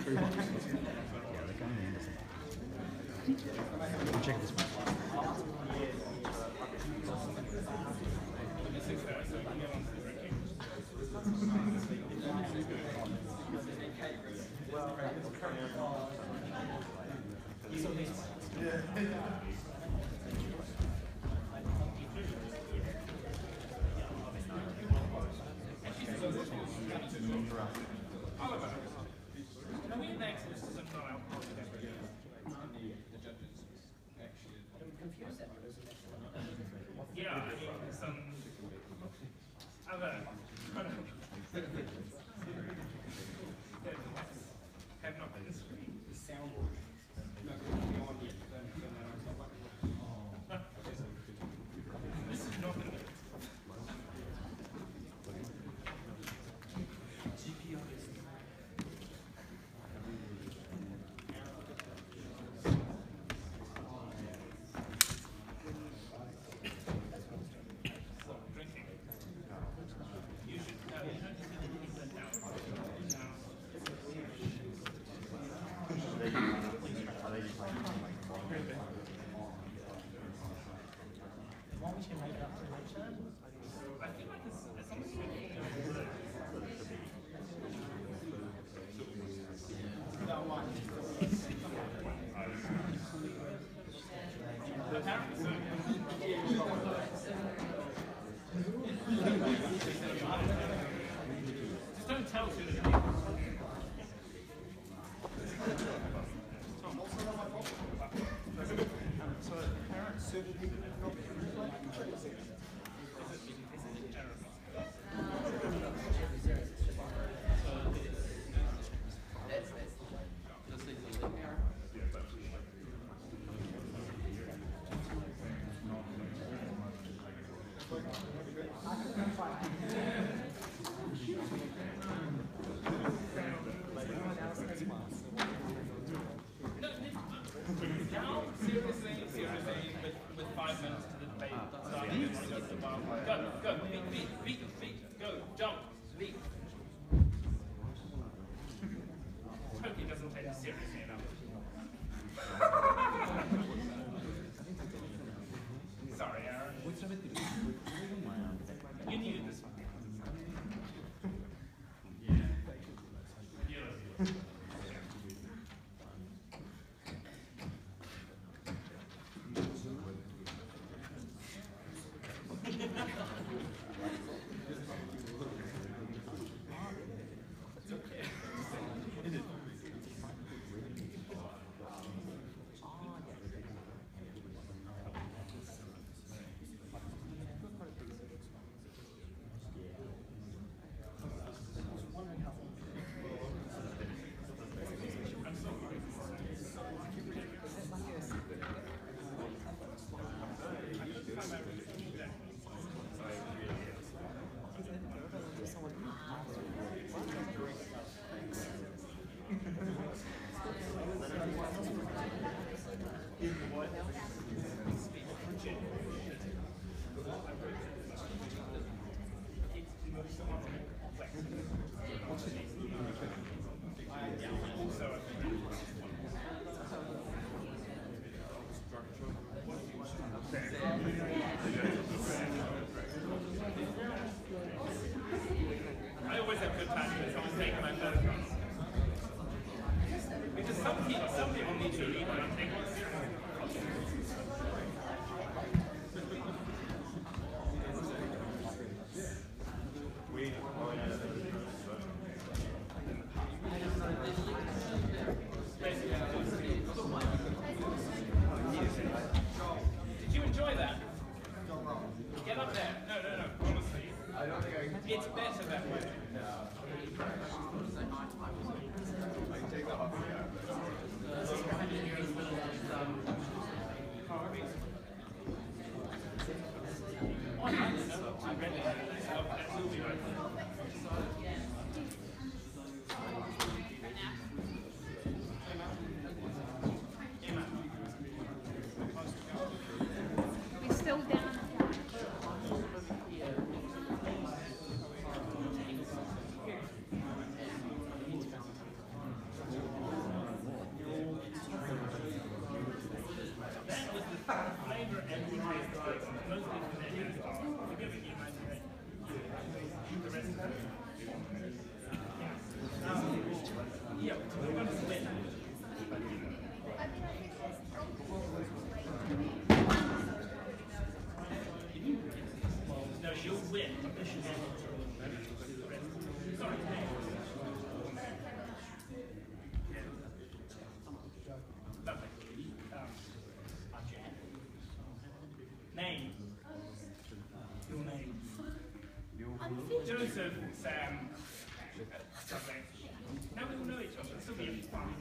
Check this one. Yeah, I mean, some other have not been screened. The soundboard. This is not going to just don't tell too many people. So apparent certain people have not been Now, seriously, with 5 minutes to the debate, go, beat, go, jump, leap. Totally doesn't take this seriously enough. Sorry, Aaron. You needed this one. I always have good time when someone's taking my photographs. Because some people need to read what I'm taking it seriously. Did you enjoy that? Get up there. No, honestly. It's better that way. take that off. Yeah, we're going to split. No, she'll win. Sorry. Lovely. Name. Your name. Joseph, Sam. Lovely. Now we all know each other. This will be fun.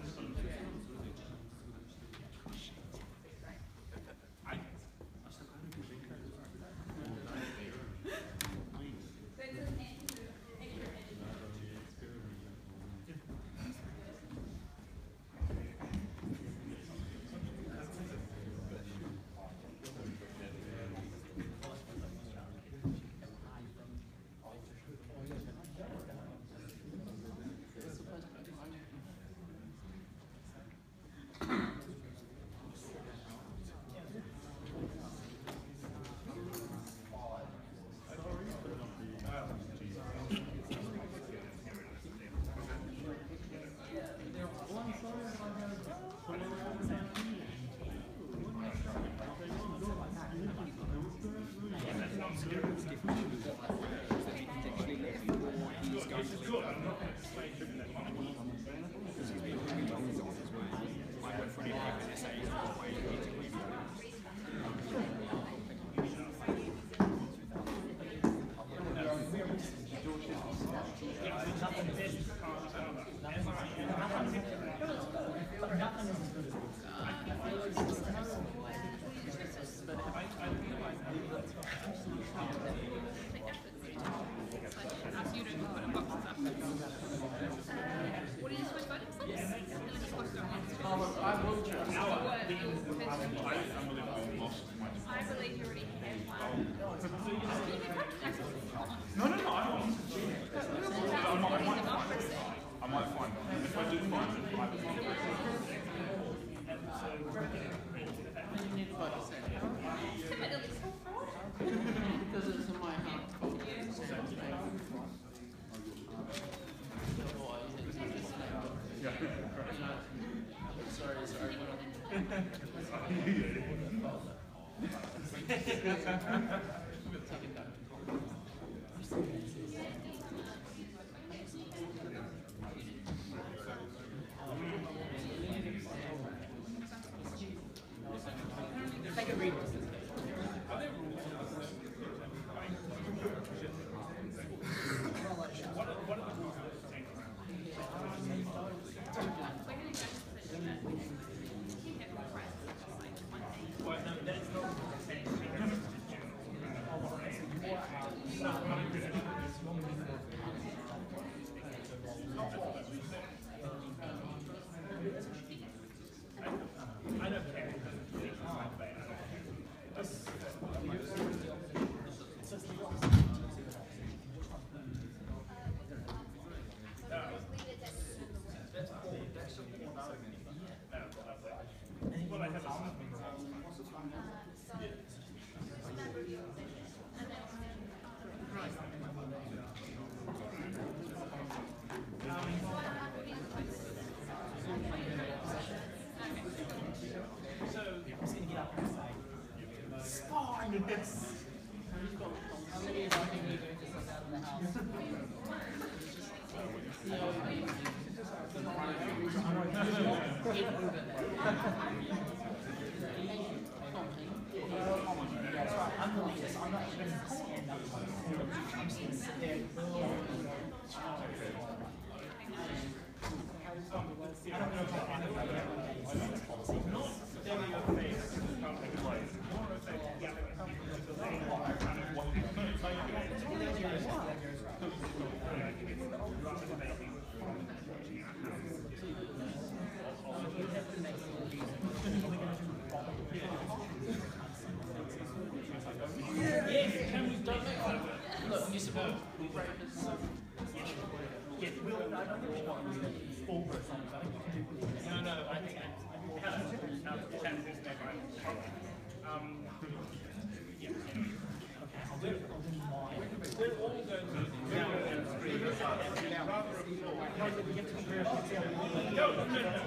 Yes, we'll, I don't think we've got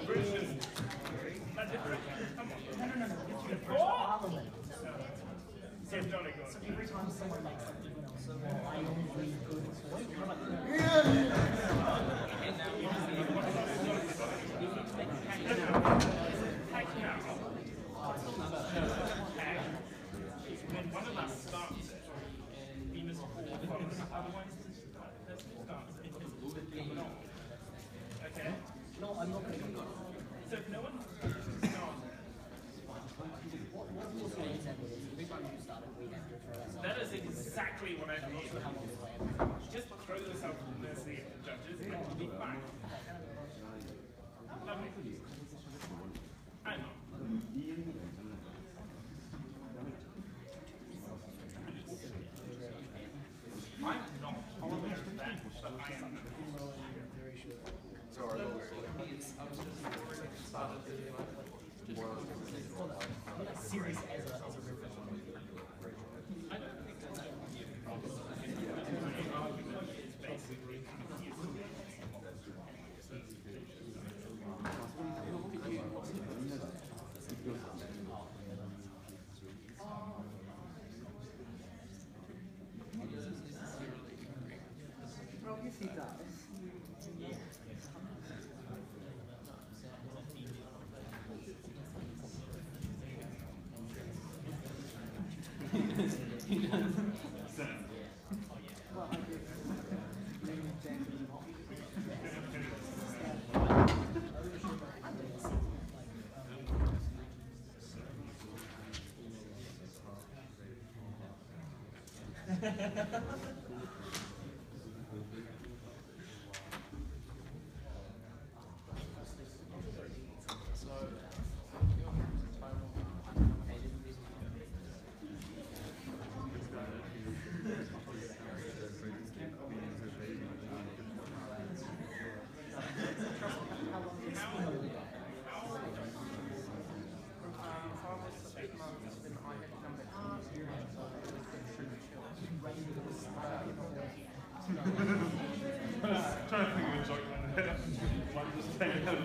British. That's it. Come on. No. Parliament. So every time someone makes something else, I only good point. When one of us starts it, we must all follow. Otherwise, that's who starts it. Okay? No, I'm not going to go. So if no one starts it, What rules for example is every time you start it, we have to throw ourselves. that is exactly what I mean. Just throw yourself to the mercy of the judges and it'll be fine. Lovely. I'm on. I'm not aware of that, but I am. Serious as a referendum. I don't think that's my argument is basically Well, yes, he does. Well, I guess trying to think of a joke on there. One just came out.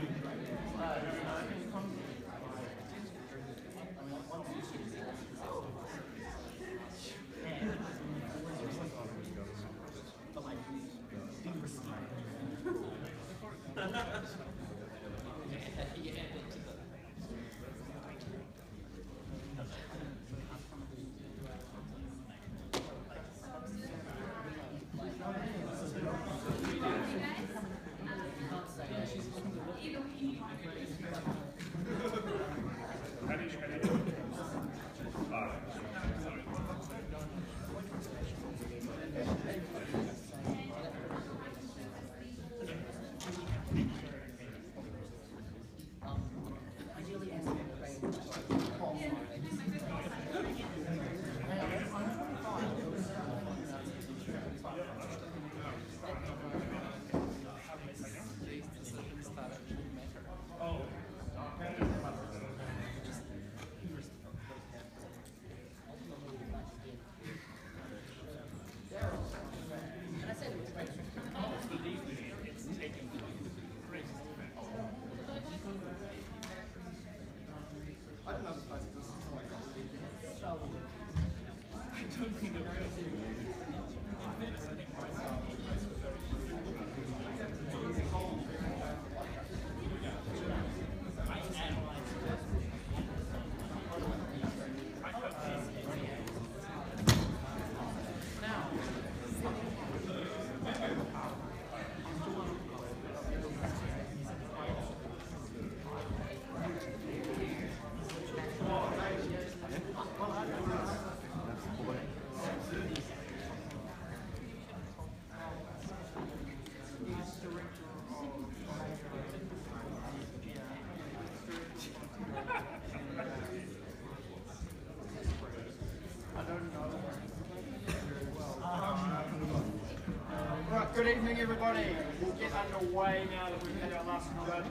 Good evening, everybody. We'll get underway now that we've had our last good.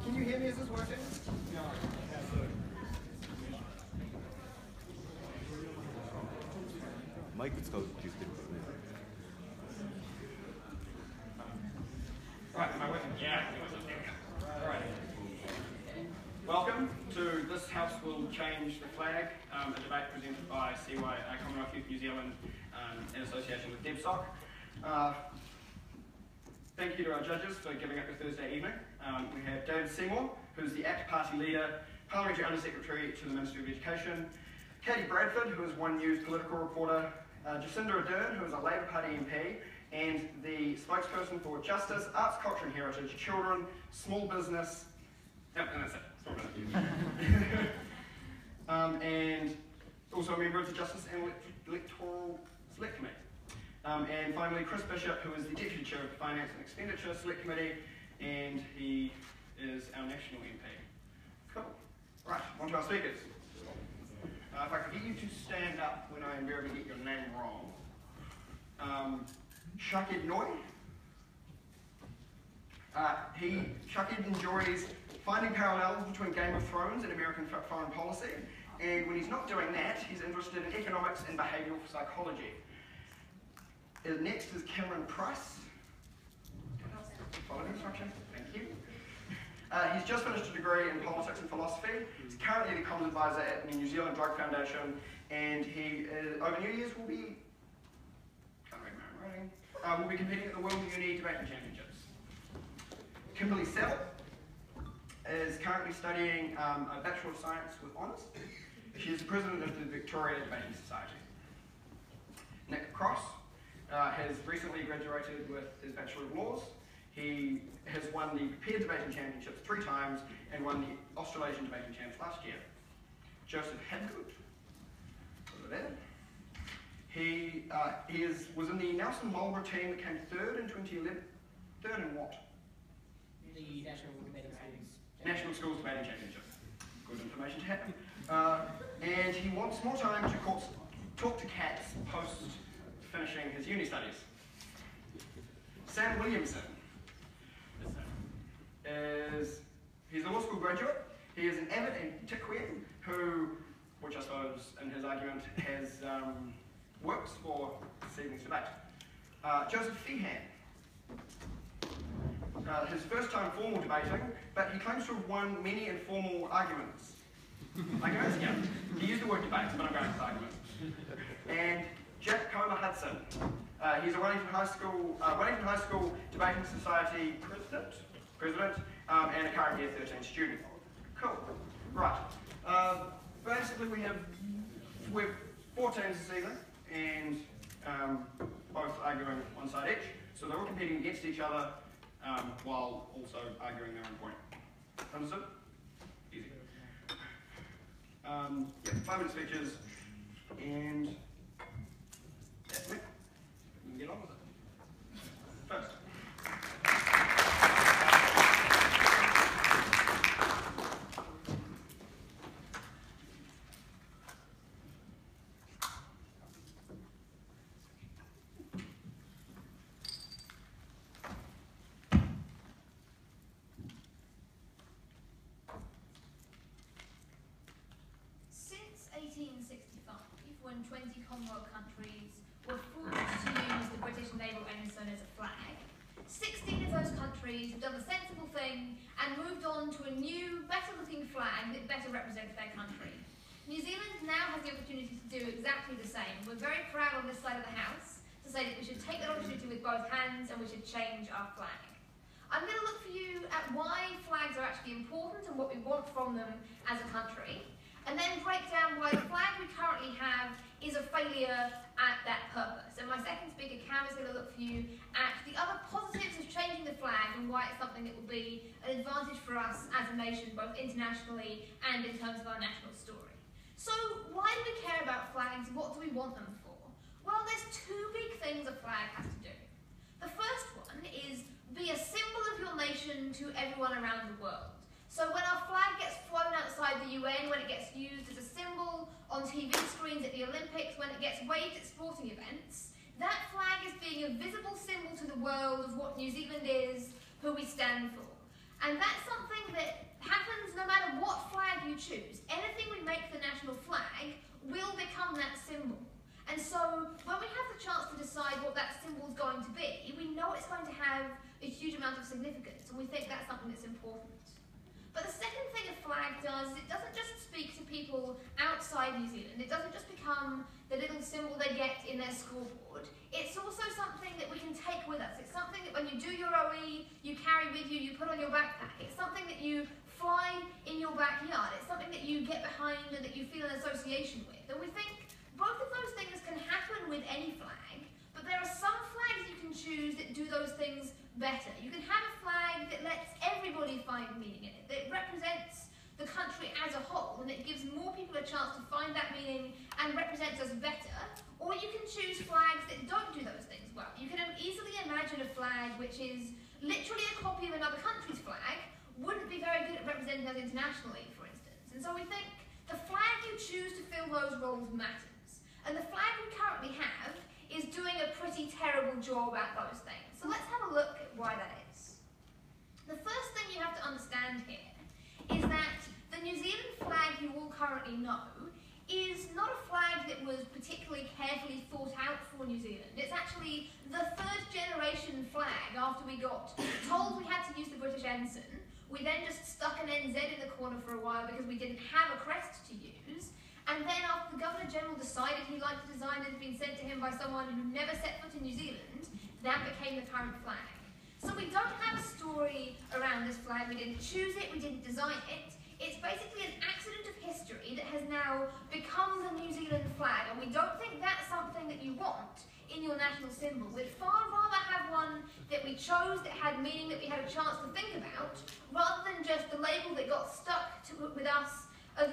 Can you hear me? Is this working?マイク使うって言ってるからね。Right, am I working? Yeah. All right. Welcome to This House Will Change the Flag, a debate presented by Commonwealth Youth New Zealand in association with DebSoc. Thank you to our judges for giving up your Thursday evening. We have David Seymour, who's the ACT Party leader, Parliamentary Under-Secretary to the Ministry of Education, Katie Bradford, who is One News political reporter, Jacinda Ardern, who is a Labour Party MP, and the spokesperson for Justice, Arts, Culture and Heritage, Children, Small Business, and that's it. And also a member of the Justice and Electoral Select Committee. And finally, Chris Bishop, who is the Deputy Chair of the Finance and Expenditure Select Committee, and he is our National MP. Cool. Right, on to our speakers. If I could get you to stand up when I invariably get your name wrong. Shakid Noy. Shakid enjoys finding parallels between Game of Thrones and American foreign policy, and when he's not doing that, he's interested in economics and behavioural psychology. Next is Cameron Price. Follow the instruction. Thank you. He's just finished a degree in politics and philosophy. He's currently the comms advisor at the New Zealand Drug Foundation, and he, over New Year's, will be competing at the World Uni Debating Championships. Kimberly Saville is currently studying a Bachelor of Science with Honours. She is the president of the Victoria Debating Society. Nick Cross has recently graduated with his Bachelor of Laws. He has won the Peer Debating Championships 3 times and won the Australasian Debating Champs last year. Joseph Hadgood, over there. He was in the Nelson Marlborough team that came 3rd in 2011. 3rd in what? The National Debating Schools. National Schools Debating Championship. Good information to have. And he wants more time to talk to cats post finishing his uni studies. Sam Williamson he's a law school graduate. He is an avid antiquarian who, which I suppose in his argument has works for this evening's debate. Joseph Feehan. His first time formal debating, but he claims to have won many informal arguments. Arguments? Yeah. He used the word debates, but I'm going with arguments. And Jack Comer Hudson. He's a Wellington High School Debating Society president, and a current year 13 student. Cool. Right. Basically, we have 4 teams this evening, and both arguing one side each. So they're all competing against each other while also arguing their own point. Understood? Easy. 5-minute speeches, and that's it. We can get on with it. First. Since 1865, when 20 Commonwealth countries were forced to use the British naval ensign as a flag, 16 of those countries have done the sensible thing and moved on to a new, better-looking flag that better represents their country. New Zealand now has the opportunity to do exactly the same. We're very proud on this side of the House to say that we should take that opportunity with both hands and we should change our flag. I'm going to look for you at why flags are actually important and what we want from them as a country, and then break down why the flag we currently have is a failure at that purpose. And my second speaker, Cam, is going to look for you at the other positives of changing the flag and why it's something that will be an advantage for us as a nation, both internationally and in terms of our national story. So why do we care about flags? What do we want them for? Well, there's 2 big things a flag has to do. The first one is be a symbol of your nation to everyone around the world. So when our flag gets flown outside the UN, when it gets used as a symbol on TV screens at the Olympics, when it gets waved at sporting events, that flag is being a visible symbol to the world of what New Zealand is, who we stand for. And that's something that happens no matter what flag you choose. Anything we make the national flag will become that symbol. And so when we have the chance to decide what that symbol is going to be, we know it's going to have a huge amount of significance. nationalists, and we think that's something that's important. But the second thing a flag does is it doesn't just speak to people outside New Zealand. It doesn't just become the little symbol they get in their scoreboard. It's also something that we can take with us. It's something that when you do your OE, you carry with you, you put on your backpack. It's something that you fly in your backyard. It's something that you get behind and that you feel an association with. And we think both of those things can happen with any flag, but there are some flags you can choose that do those things better. You can have a flag that lets everybody find meaning in it, that represents the country as a whole, and it gives more people a chance to find that meaning and represents us better. Or you can choose flags that don't do those things well. You can easily imagine a flag which is literally a copy of another country's flag, wouldn't be very good at representing us internationally, for instance. And so we think the flag you choose to fill those roles matters. And the flag we currently have is doing a pretty terrible job at those things. So let's have a look at why that is. The first thing you have to understand here is that the New Zealand flag you all currently know is not a flag that was particularly carefully thought out for New Zealand. It's actually the third generation flag after we got told we had to use the British ensign. We then just stuck an NZ in the corner for a while because we didn't have a crest to use. And then after the Governor-General decided he liked the design that had been sent to him by someone who never set foot in New Zealand, that became the current flag. So we don't have a story around this flag. We didn't choose it, we didn't design it. It's basically an accident of history that has now become the New Zealand flag, and we don't think that's something that you want in your national symbol. We'd far rather have one that we chose, that had meaning, that we had a chance to think about, rather than just the label that got stuck with us a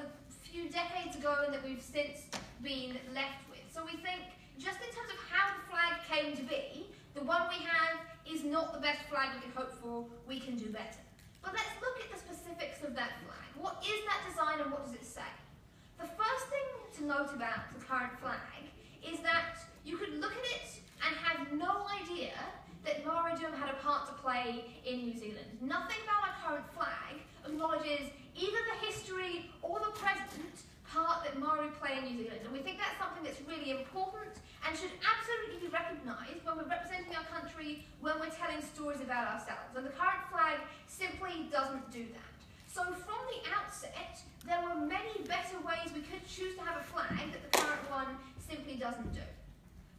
few decades ago and that we've since been left with. So we think, just in terms of how the flag came to be, the one we have is not the best flag we could hope for. We can do better. But let's look at the specifics of that flag. What is that design and what does it say? The first thing to note about the current flag is that you could look at it and have no idea that Maoridom had a part to play in New Zealand. Nothing about our current flag acknowledges either the history or the present part that Maori play in New Zealand. And we think that's something that's really important and should absolutely be recognised when we're representing our country, when we're telling stories about ourselves. And the current flag simply doesn't do that. So from the outset, there were many better ways we could choose to have a flag that the current one simply doesn't do.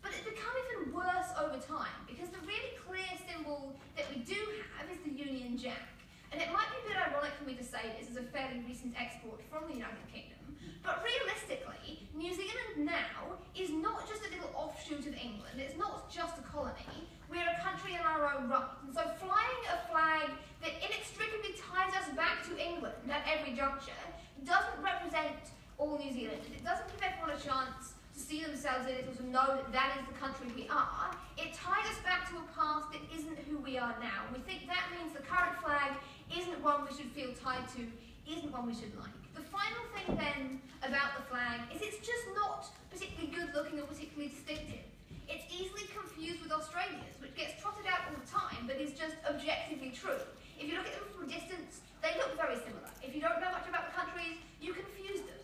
But it's become even worse over time, because the really clear symbol that we do have is the Union Jack. And it might be a bit ironic for me to say this as a fairly recent export from the United Kingdom, but realistically, New Zealand now is not just a little offshoot of England, it's not just a colony, we're a country in our own right. And so flying a flag that inextricably ties us back to England at every juncture doesn't represent all New Zealand. It doesn't give everyone a chance to see themselves in it or to know that that is the country we are. It ties us back to a past that isn't who we are now. We think that means the current flag isn't one we should feel tied to, isn't one we should like. The final thing then about the flag is it's just not particularly good looking or particularly distinctive. It's easily confused with Australia's, which gets trotted out all the time, but is just objectively true. If you look at them from a distance, they look very similar. If you don't know much about the countries, you confuse them.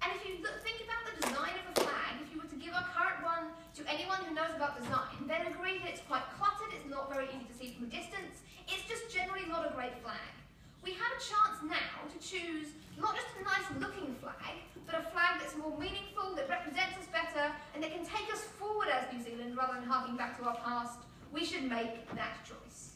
And if you think about the design of a flag, if you were to give our current one to anyone who knows about design, they'd agree that it's quite cluttered, it's not very easy to see from a distance, it's just generally not a great flag. We have a chance now to choose not just a nice looking flag, but a flag that's more meaningful, that represents us better, and that can take us forward as New Zealand rather than harking back to our past. We should make that choice.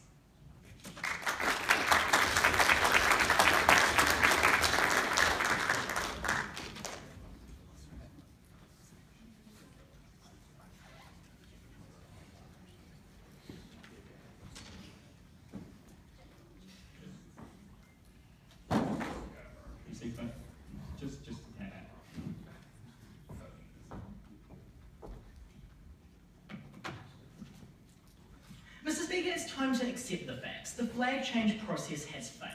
Mr. Speaker, it's time to accept the facts. The flag change process has failed.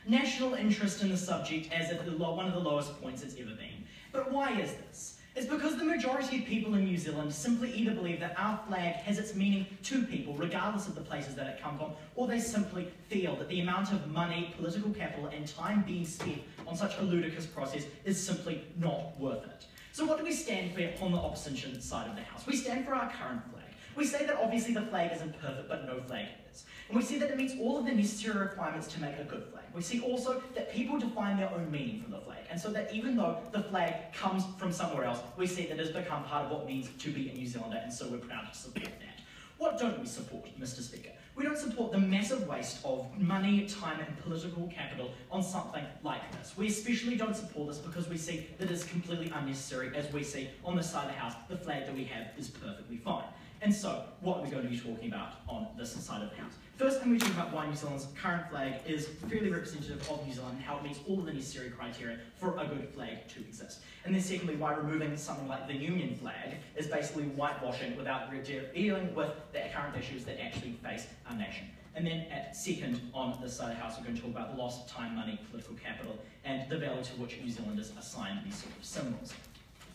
National interest in the subject is at one of the lowest points it's ever been. But why is this? It's because the majority of people in New Zealand simply either believe that our flag has its meaning to people, regardless of the places that it comes from, or they simply feel that the amount of money, political capital, and time being spent on such a ludicrous process is simply not worth it. So what do we stand for on the opposition side of the House? We stand for our current flag. We say that obviously the flag isn't perfect, but no flag is. And we see that it meets all of the necessary requirements to make a good flag. We see also that people define their own meaning from the flag, and so that even though the flag comes from somewhere else, we see that it has become part of what it means to be a New Zealander, and so we're proud to support that. What don't we support, Mr. Speaker? We don't support the massive waste of money, time, and political capital on something like this. We especially don't support this because we see that it's completely unnecessary. As we see on this side of the house, the flag that we have is perfectly fine. And so, what are we going to be talking about on this side of the house? First, I'm going to talk about why New Zealand's current flag is fairly representative of New Zealand and how it meets all of the necessary criteria for a good flag to exist. And then secondly, why removing something like the Union flag is basically whitewashing without dealing with the current issues that actually face our nation. And then at second, on this side of the house, we're going to talk about the loss of time, money, political capital, and the value to which New Zealanders assign these sort of symbols.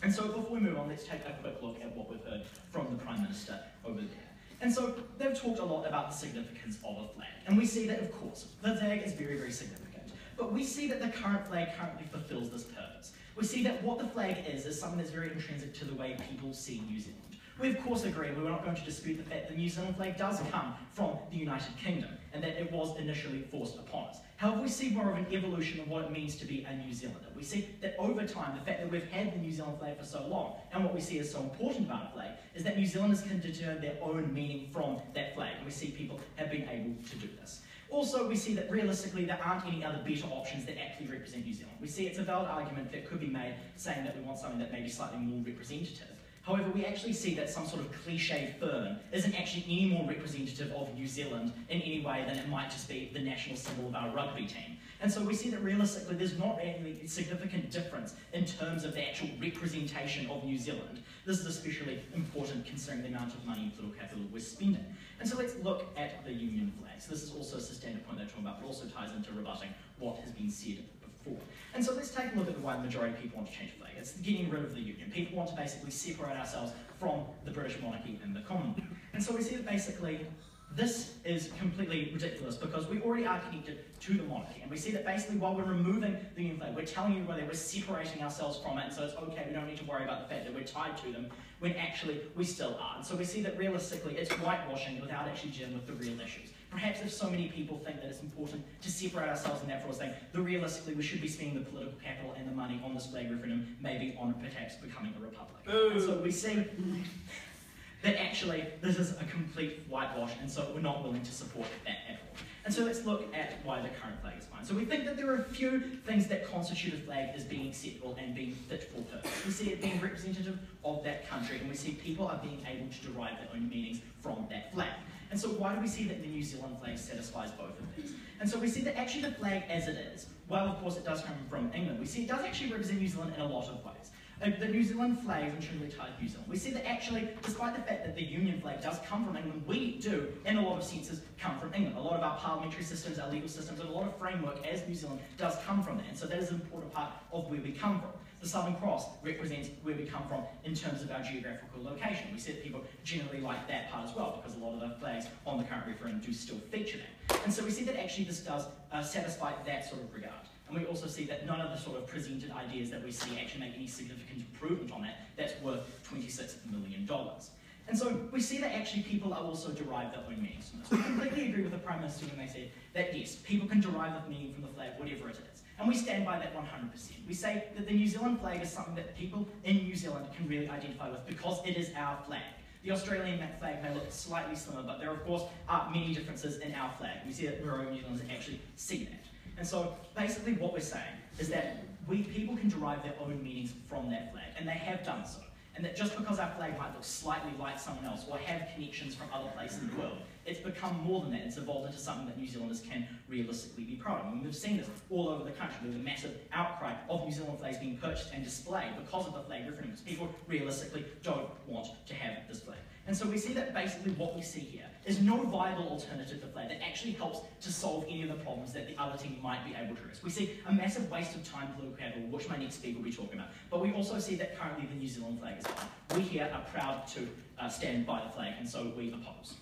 And so before we move on, let's take a quick look at what we've heard from the Prime Minister over there. And so they've talked a lot about the significance of a flag. And we see that, of course, the flag is very, very significant. But we see that the current flag currently fulfills this purpose. We see that what the flag is something that's very intrinsic to the way people see New Zealand. We of course agree, we're not going to dispute the fact that the New Zealand flag does come from the United Kingdom and that it was initially forced upon us. However, we see more of an evolution of what it means to be a New Zealander. We see that over time, the fact that we've had the New Zealand flag for so long, and what we see is so important about a flag, is that New Zealanders can determine their own meaning from that flag, and we see people have been able to do this. Also, we see that realistically there aren't any other better options that actually represent New Zealand. We see it's a valid argument that could be made saying that we want something that may be slightly more representative. However, we actually see that some sort of cliche fern isn't actually any more representative of New Zealand in any way than it might just be the national symbol of our rugby team. And so we see that realistically there's not any significant difference in terms of the actual representation of New Zealand. This is especially important considering the amount of money and political capital we're spending. And so let's look at the Union flag. So this is also a sustainable point they're talking about, but also ties into rebutting what has been said before. And so let's take a look at why the majority of people want to change the flag. It's getting rid of the Union. People want to basically separate ourselves from the British monarchy and the Commonwealth. And so we see that basically this is completely ridiculous because we already are connected to the monarchy. And we see that basically while we're removing the Union flag, we're telling everybody we're separating ourselves from it, and so it's okay, we don't need to worry about the fact that we're tied to them, when actually we still are. And so we see that realistically it's whitewashing without actually dealing with the real issues. Perhaps if so many people think that it's important to separate ourselves and that sort of thing, then realistically we should be spending the political capital and the money on this flag referendum, maybe on perhaps becoming a republic. And so we see that actually this is a complete whitewash, and so we're not willing to support that at all. And so let's look at why the current flag is fine. So we think that there are a few things that constitute a flag as being acceptable and being fit for purpose. We see it being representative of that country, and we see people are being able to derive their own meanings from that flag. And so why do we see that the New Zealand flag satisfies both of these? And so we see that actually the flag as it is, while of course it does come from England, we see it does actually represent New Zealand in a lot of ways. The New Zealand flag is intrinsically tied to New Zealand. We see that actually, despite the fact that the Union flag does come from England, we do, in a lot of senses, come from England. A lot of our parliamentary systems, our legal systems, and a lot of framework as New Zealand does come from there. And so that is an important part of where we come from. The Southern Cross represents where we come from in terms of our geographical location. We see that people generally like that part as well, because a lot of the flags on the current referendum do still feature that. And so we see that actually this does satisfy that sort of regard. And we also see that none of the sort of presented ideas that we see actually make any significant improvement on that. That's worth $26 million. And so we see that actually people are also derive their own meanings from this. We completely agree with the Prime Minister when they said that yes, people can derive the meaning from the flag, whatever it is. And we stand by that 100%. We say that the New Zealand flag is something that people in New Zealand can really identify with because it is our flag. The Australian flag may look slightly similar, but there of course are many differences in our flag. We see that we're New Zealanders actually see that. And so basically what we're saying is that people can derive their own meanings from that flag, and they have done so. And that just because our flag might look slightly like someone else or have connections from other places in the world, it's become more than that. It's evolved into something that New Zealanders can realistically be proud of. And we've seen this all over the country. There's a massive outcry of New Zealand flags being purchased and displayed because of the flag referendum, because people realistically don't want to have this flag. And so we see that basically what we see here is no viable alternative to flag that actually helps to solve any of the problems that the other team might be able to address. We see a massive waste of time and political capital, which my next speaker will be talking about. But we also see that currently the New Zealand flag is fine. We here are proud to stand by the flag, and so we oppose.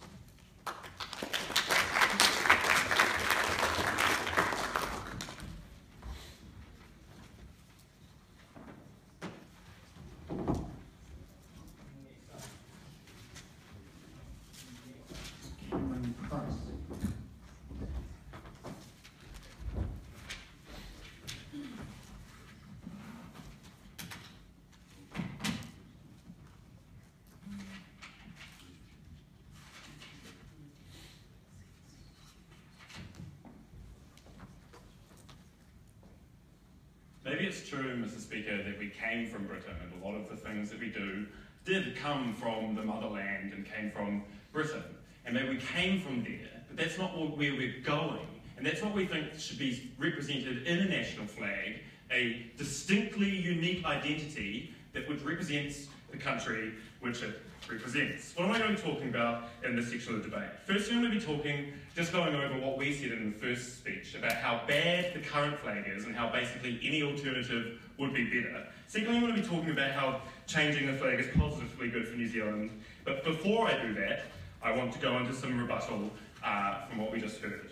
it's true, Mr. Speaker, that we came from Britain, and a lot of the things that we do did come from the motherland and came from Britain. And maybe we came from there, but that's not where we're going. And that's what we think should be represented in a national flag, a distinctly unique identity that which represents the country which it represents. What am I going to be talking about in this section of the debate? Firstly, I'm going to be just going over what we said in the first speech about how bad the current flag is and how basically any alternative would be better. Secondly, I'm going to be talking about how changing the flag is positively good for New Zealand. But before I do that, I want to go into some rebuttal from what we just heard.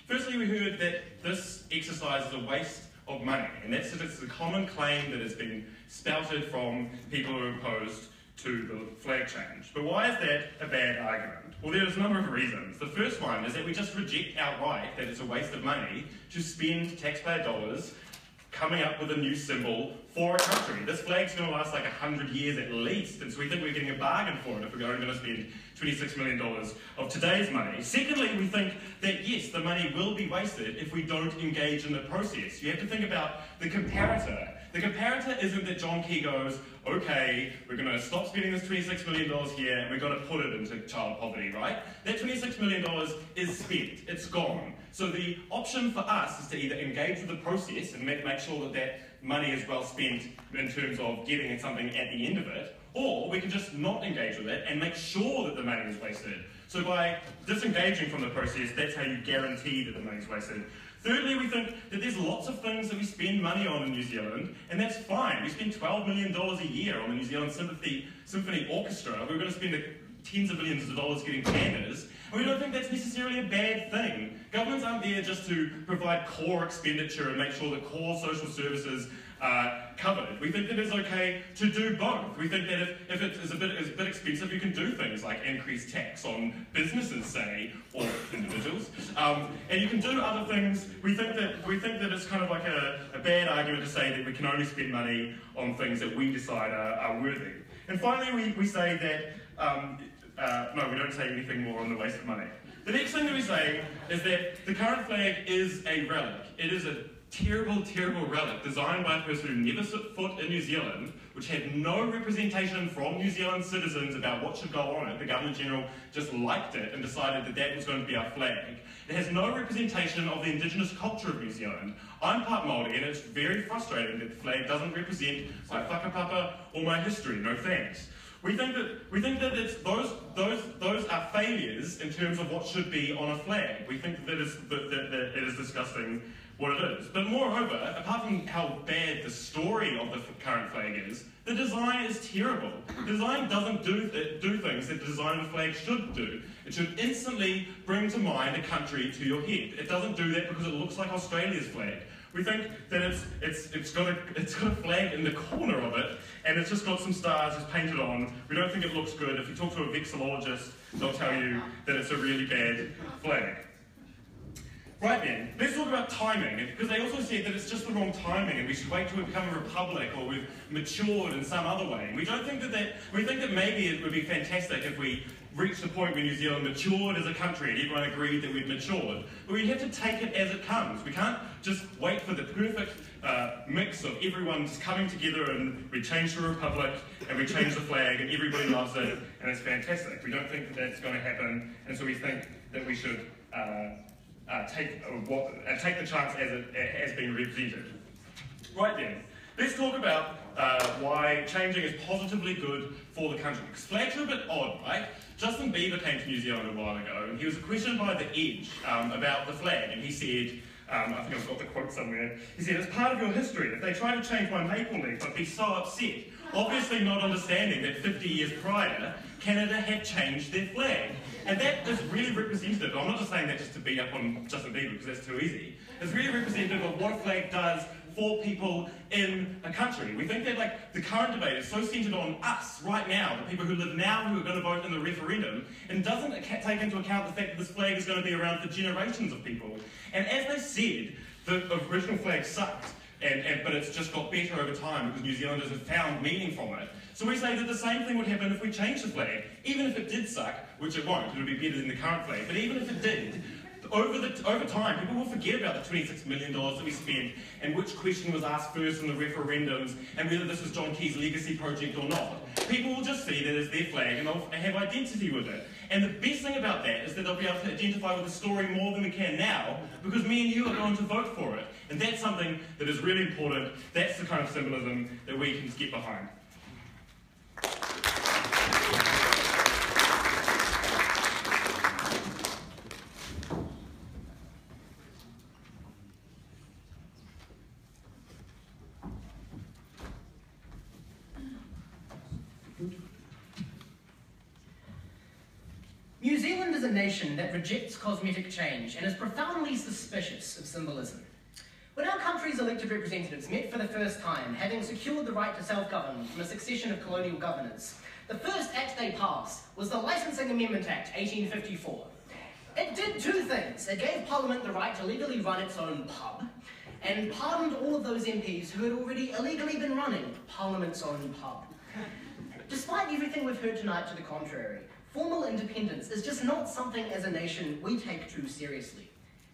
Firstly, we heard that this exercise is a waste of money, and that's a common claim that has been spouted from people who are opposed to the flag change. But why is that a bad argument? Well, there's a number of reasons. The first one is that we just reject outright that it's a waste of money to spend taxpayer dollars coming up with a new symbol for a country. This flag's going to last like 100 years at least, and so we think we're getting a bargain for it if we're only going to spend $26 million of today's money. Secondly, we think that yes, the money will be wasted if we don't engage in the process. You have to think about the comparator. The comparator isn't that John Key goes, okay, we're going to stop spending this $26 million here and we're going to put it into child poverty, right? That $26 million is spent. It's gone. So the option for us is to either engage with the process and make sure that that money is well spent in terms of getting something at the end of it, or we can just not engage with it and make sure that the money is wasted. So by disengaging from the process, that's how you guarantee that the money is wasted. Thirdly, we think that there's lots of things that we spend money on in New Zealand, and that's fine. We spend $12 million a year on the New Zealand Symphony Orchestra. We're going to spend tens of millions of dollars getting planners, and we don't think that's necessarily a bad thing. Governments aren't there just to provide core expenditure and make sure that core social services are covered. We think that it's okay to do both. We think that if it is a bit expensive, you can do things like increase tax on businesses, say, or individuals, and you can do other things. We think that it's kind of like a bad argument to say that we can only spend money on things that we decide are worthy. And finally, we say that no, we don't say anything more on the waste of money. The next thing that we say is that the current flag is a relic. It is a terrible, terrible relic designed by a person who never set foot in New Zealand, which had no representation from New Zealand citizens about what should go on it. The Governor-General just liked it and decided that that was going to be our flag. It has no representation of the indigenous culture of New Zealand. I'm part Māori, and it's very frustrating that the flag doesn't represent my whakapapa or my history. No thanks. We think that it's those are failures in terms of what should be on a flag. We think that it is disgusting what it is. But moreover, apart from how bad the story of the current flag is, the design is terrible. The design doesn't do things that the design of the flag should do. It should instantly bring to mind a country to your head. It doesn't do that because it looks like Australia's flag. We think that it's got a flag in the corner of it, and it's just got some stars just painted on. We don't think it looks good. If you talk to a vexillologist, they'll tell you that it's a really bad flag. Right then, let's talk about timing, because they also said that it's just the wrong timing and we should wait till we become a republic or we've matured in some other way. And we don't think we think that maybe it would be fantastic if we reached the point where New Zealand matured as a country and everyone agreed that we'd matured. But we have to take it as it comes. We can't just wait for the perfect mix of everyone just coming together and we change the republic and we change the flag and everybody loves it and it's fantastic. We don't think that that's going to happen, and so we think that we should take the chance as it has been represented. Right then, let's talk about why changing is positively good for the country. Because flags are a bit odd, right? Justin Bieber came to New Zealand a while ago, and he was questioned by The Edge about the flag, and he said, I think I've got the quote somewhere, he said, "It's part of your history. If they try to change my maple leaf, I'd be so upset." Obviously not understanding that 50 years prior, Canada had changed their flag. And that is really representative. I'm not just saying that just to beat up on Justin Bieber because that's too easy. It's really representative of what a flag does for people in a country. We think that the current debate is so centred on us right now, the people who live now who are going to vote in the referendum, and doesn't take into account the fact that this flag is going to be around for generations of people. And as they said, the original flag sucked, but it's just got better over time because New Zealanders have found meaning from it. So we say that the same thing would happen if we changed the flag. Even if it did suck, which it won't, it'll be better than the current flag, but even if it did, over time, people will forget about the $26 million that we spent and which question was asked first in the referendums and whether this was John Key's legacy project or not. People will just see that as their flag and they'll have identity with it. And the best thing about that is that they'll be able to identify with the story more than we can now because me and you are going to vote for it. And that's something that is really important. That's the kind of symbolism that we can get behind. New Zealand is a nation that rejects cosmetic change and is profoundly suspicious of symbolism. When our country's elected representatives met for the first time, having secured the right to self-govern from a succession of colonial governors, the first act they passed was the Licensing Amendment Act 1854. It did two things. It gave Parliament the right to legally run its own pub, and pardoned all of those MPs who had already illegally been running Parliament's own pub. Despite everything we've heard tonight to the contrary, formal independence is just not something as a nation we take too seriously.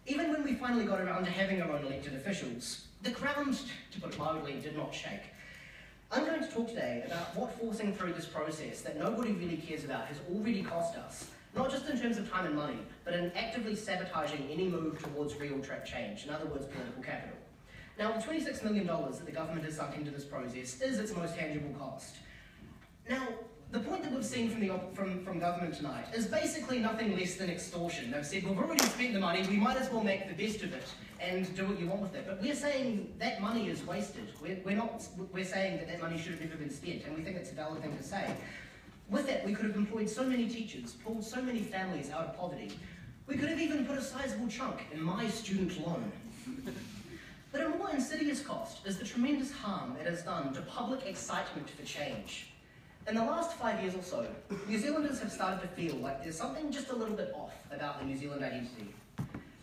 Even when we finally got around to having our own elected officials, the ground, to put it mildly, did not shake. I'm going to talk today about what forcing through this process that nobody really cares about has already cost us, not just in terms of time and money, but in actively sabotaging any move towards real track change, in other words, political capital. Now, the $26 million that the government has sunk into this process is its most tangible cost. Now, the point that we've seen from government tonight is basically nothing less than extortion. They've said, we've already spent the money, we might as well make the best of it and do what you want with it. But we're saying that money is wasted. We're saying that money should have never been spent, and we think it's a valid thing to say. With that, we could have employed so many teachers, pulled so many families out of poverty. We could have even put a sizable chunk in my student loan. But a more insidious cost is the tremendous harm it has done to public excitement for change. In the last 5 years or so, New Zealanders have started to feel like there's something just a little bit off about the New Zealand identity.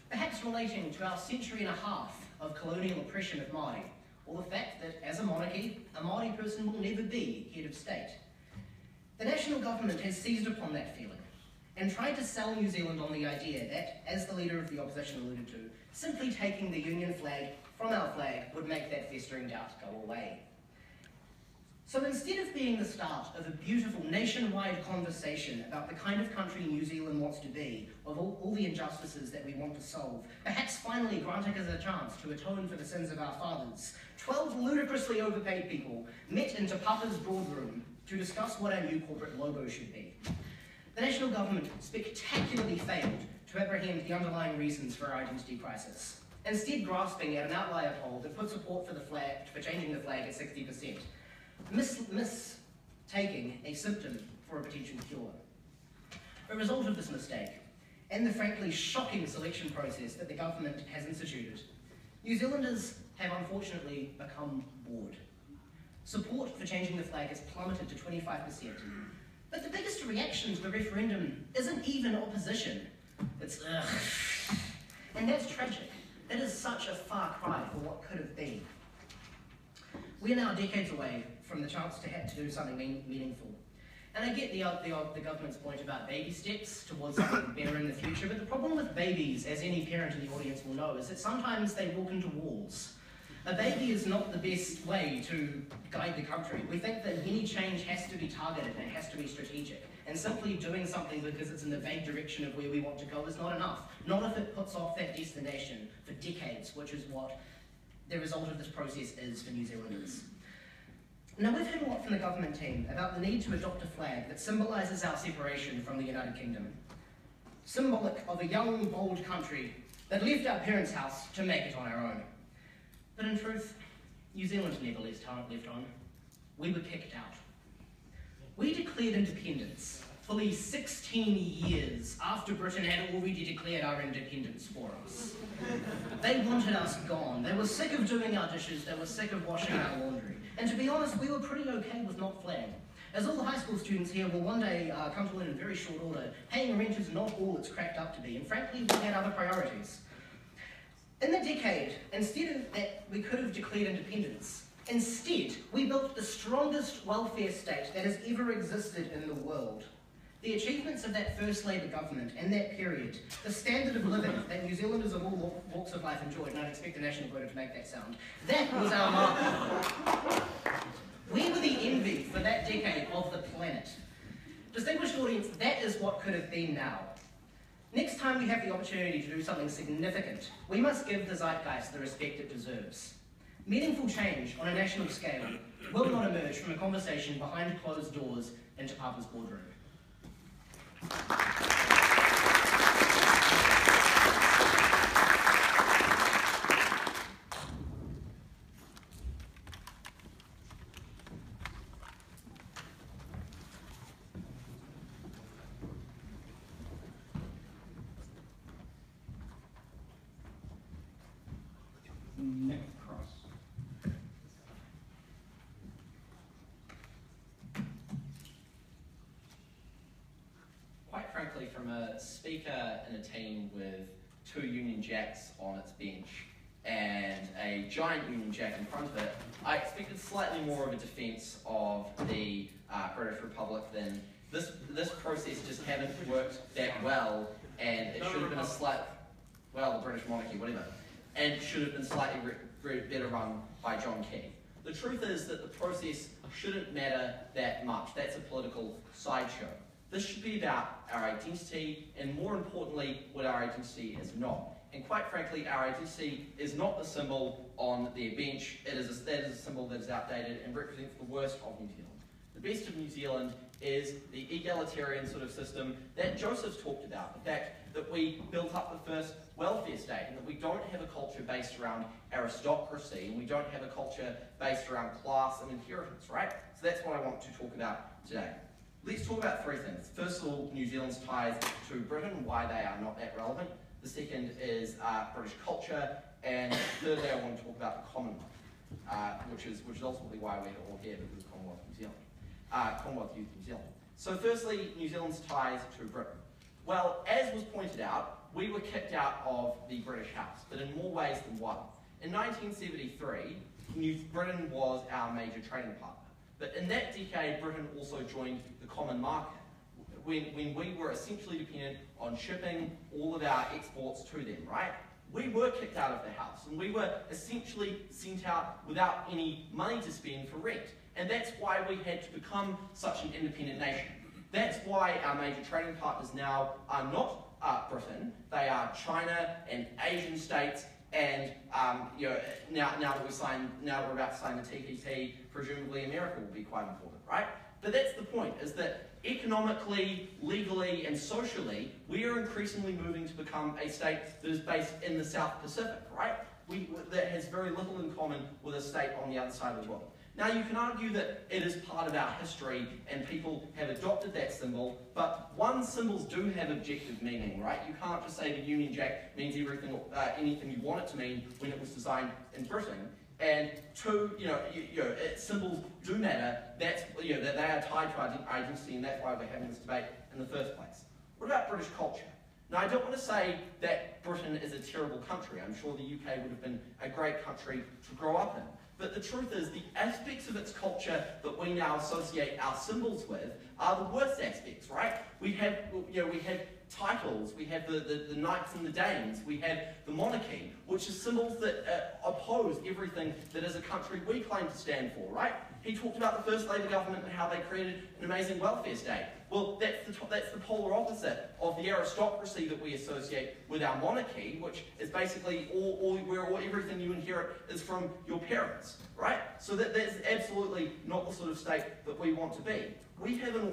Perhaps relating to our century and a half of colonial oppression of Māori, or the fact that as a monarchy, a Māori person will never be head of state. The national government has seized upon that feeling and tried to sell New Zealand on the idea that, as the leader of the opposition alluded to, simply taking the Union flag from our flag would make that festering doubt go away. So instead of being the start of a beautiful nationwide conversation about the kind of country New Zealand wants to be, of all the injustices that we want to solve, perhaps finally granting us a chance to atone for the sins of our fathers, 12 ludicrously overpaid people met into Papa's boardroom to discuss what our new corporate logo should be. The national government spectacularly failed to apprehend the underlying reasons for our identity crisis, instead grasping at an outlier poll that put support for the flag, for changing the flag at 60%. Mistaking a symptom for a potential cure. A result of this mistake, and the frankly shocking selection process that the government has instituted, New Zealanders have unfortunately become bored. Support for changing the flag has plummeted to 25%. But the biggest reaction to the referendum isn't even opposition. It's ugh. And that's tragic. That is such a far cry for what could have been. We are now decades away from the chance to have to do something meaningful. And I get the government's point about baby steps towards something better in the future, but the problem with babies, as any parent in the audience will know, is that sometimes they walk into walls. A baby is not the best way to guide the country. We think that any change has to be targeted and has to be strategic. And simply doing something because it's in the vague direction of where we want to go is not enough. Not if it puts off that destination for decades, which is what the result of this process is for New Zealanders. Now, we've heard a lot from the government team about the need to adopt a flag that symbolises our separation from the United Kingdom. Symbolic of a young, bold country that left our parents' house to make it on our own. But in truth, New Zealand never left on. We were kicked out. We declared independence fully 16 years after Britain had already declared our independence for us. They wanted us gone. They were sick of doing our dishes. They were sick of washing our laundry. And to be honest, we were pretty okay with not flagging. As all the high school students here will one day come to learn in very short order, paying rent is not all it's cracked up to be, and frankly, we had other priorities. In the decade, instead of that, we could have declared independence. Instead, we built the strongest welfare state that has ever existed in the world. The achievements of that first Labour government and that period, the standard of living that New Zealanders of all walks of life enjoyed, and I'd expect a national voter to make that sound, that was our marker. We were the envy for that decade of the planet. Distinguished audience, that is what could have been now. Next time we have the opportunity to do something significant, we must give the zeitgeist the respect it deserves. Meaningful change on a national scale will not emerge from a conversation behind closed doors into Papa's boardroom. Quite frankly, from a speaker in a team with 2 Union Jacks on its bench and a giant Union Jack in front of it, I expected slightly more of a defence of the British Republic than this process just hadn't worked that well, and it should have been the British monarchy, whatever, and should have been slightly better run by John Key. The truth is that the process shouldn't matter that much. That's a political sideshow. This should be about our identity, and more importantly, what our identity is not. And quite frankly, our identity is not the symbol on their bench. That is a symbol that is outdated and represents the worst of New Zealand. The best of New Zealand is the egalitarian sort of system that Joseph's talked about. The fact that we built up the first welfare state, and that we don't have a culture based around aristocracy, and we don't have a culture based around class and inheritance, right? So that's what I want to talk about today. Let's talk about 3 things. First of all, New Zealand's ties to Britain, why they are not that relevant. The second is British culture, and thirdly, I want to talk about the Commonwealth, which is ultimately why we're all here, because of Commonwealth New Zealand, Commonwealth Youth New Zealand. So firstly, New Zealand's ties to Britain. Well, as was pointed out, we were kicked out of the British House, but in more ways than one. In 1973, Britain was our major trading partner. But in that decade, Britain also joined the common market, when we were essentially dependent on shipping all of our exports to them, right? We were kicked out of the house, and we were essentially sent out without any money to spend for rent. And that's why we had to become such an independent nation. That's why our major trading partners now are not Britain. They are China and Asian states. And now that we're about to sign the TPP, presumably America will be quite important, right? But that's the point: is that economically, legally, and socially, we are increasingly moving to become a state that is based in the South Pacific, right? That has very little in common with a state on the other side of the world. Now, you can argue that it is part of our history and people have adopted that symbol, but one, symbols do have objective meaning, right? You can't just say the Union Jack means anything you want it to mean when it was designed in Britain. And 2, symbols do matter. That's, that they are tied to our identity, and that's why we're having this debate in the first place. What about British culture? Now, I don't want to say that Britain is a terrible country. I'm sure the UK would have been a great country to grow up in. But the truth is, the aspects of its culture that we now associate our symbols with are the worst aspects, right? We have titles, we have the knights and the dames, we have the monarchy, which is symbols that oppose everything that as a country we claim to stand for, right? He talked about the first Labour government and how they created an amazing welfare state. Well, that's the polar opposite of the aristocracy that we associate with our monarchy, which is basically everything you inherit is from your parents, right? So that's absolutely not the sort of state that we want to be. We have an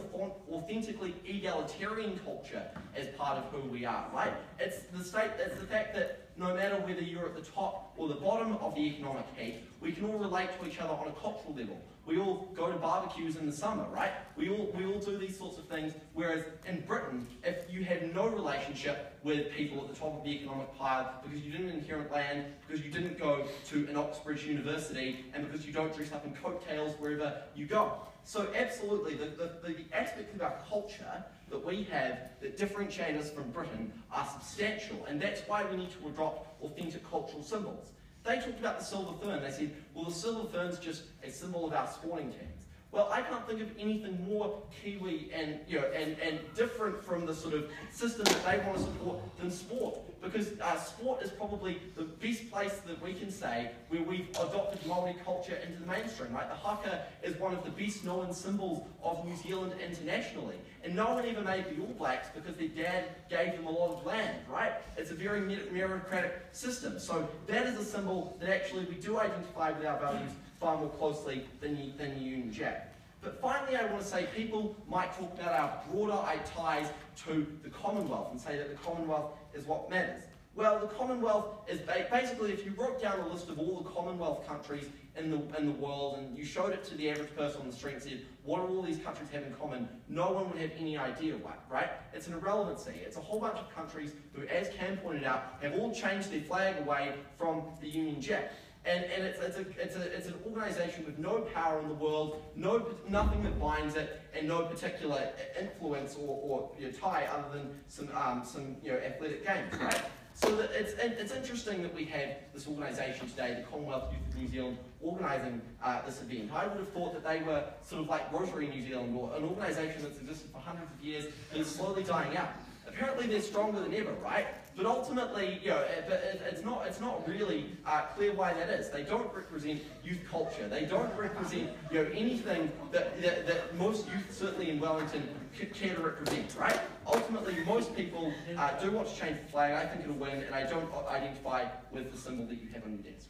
authentically egalitarian culture as part of who we are, right? It's the fact that no matter whether you're at the top or the bottom of the economic heap, we can all relate to each other on a cultural level. We all go to barbecues in the summer, right? We all do these sorts of things, whereas in Britain, if you had no relationship with people at the top of the economic pile because you didn't inherit land, because you didn't go to an Oxbridge University, and because you don't dress up in coattails wherever you go. So absolutely, the aspects of our culture that we have that differentiate us from Britain are substantial, and that's why we need to adopt authentic cultural symbols. They talked about the silver fern. They said, well, the silver fern's just a symbol of our sporting teams. Well, I can't think of anything more Kiwi and and different from the sort of system that they want to support than sport. Because sport is probably the best place that we can say where we've adopted Māori culture into the mainstream, right? The haka is one of the best known symbols of New Zealand internationally. And no one ever made the All Blacks because their dad gave them a lot of land, right? It's a very meritocratic system. So that is a symbol that actually we do identify with our values far more closely than the Union Jack. But finally, I want to say people might talk about our broader ties to the Commonwealth and say that the Commonwealth is what matters. Well, the Commonwealth is basically, if you wrote down a list of all the Commonwealth countries in the world and you showed it to the average person on the street and said, what do all these countries have in common? No one would have any idea what, right? It's an irrelevancy. It's a whole bunch of countries who, as Cam pointed out, have all changed their flag away from the Union Jack. And it's an organisation with no power in the world, nothing that binds it, and no particular influence or tie other than some athletic games, right? So that it's interesting that we have this organisation today, the Commonwealth Youth New Zealand, organising this event. I would have thought that they were sort of like Rotary New Zealand, or an organisation that's existed for hundreds of years and is slowly dying out. Apparently they're stronger than ever, right? But ultimately, it's not really clear why that is. They don't represent youth culture. They don't represent anything that most youth, certainly in Wellington, care to represent, right? Ultimately, most people do want to change the flag. I think it'll win, and I don't identify with the symbol that you have on your desk.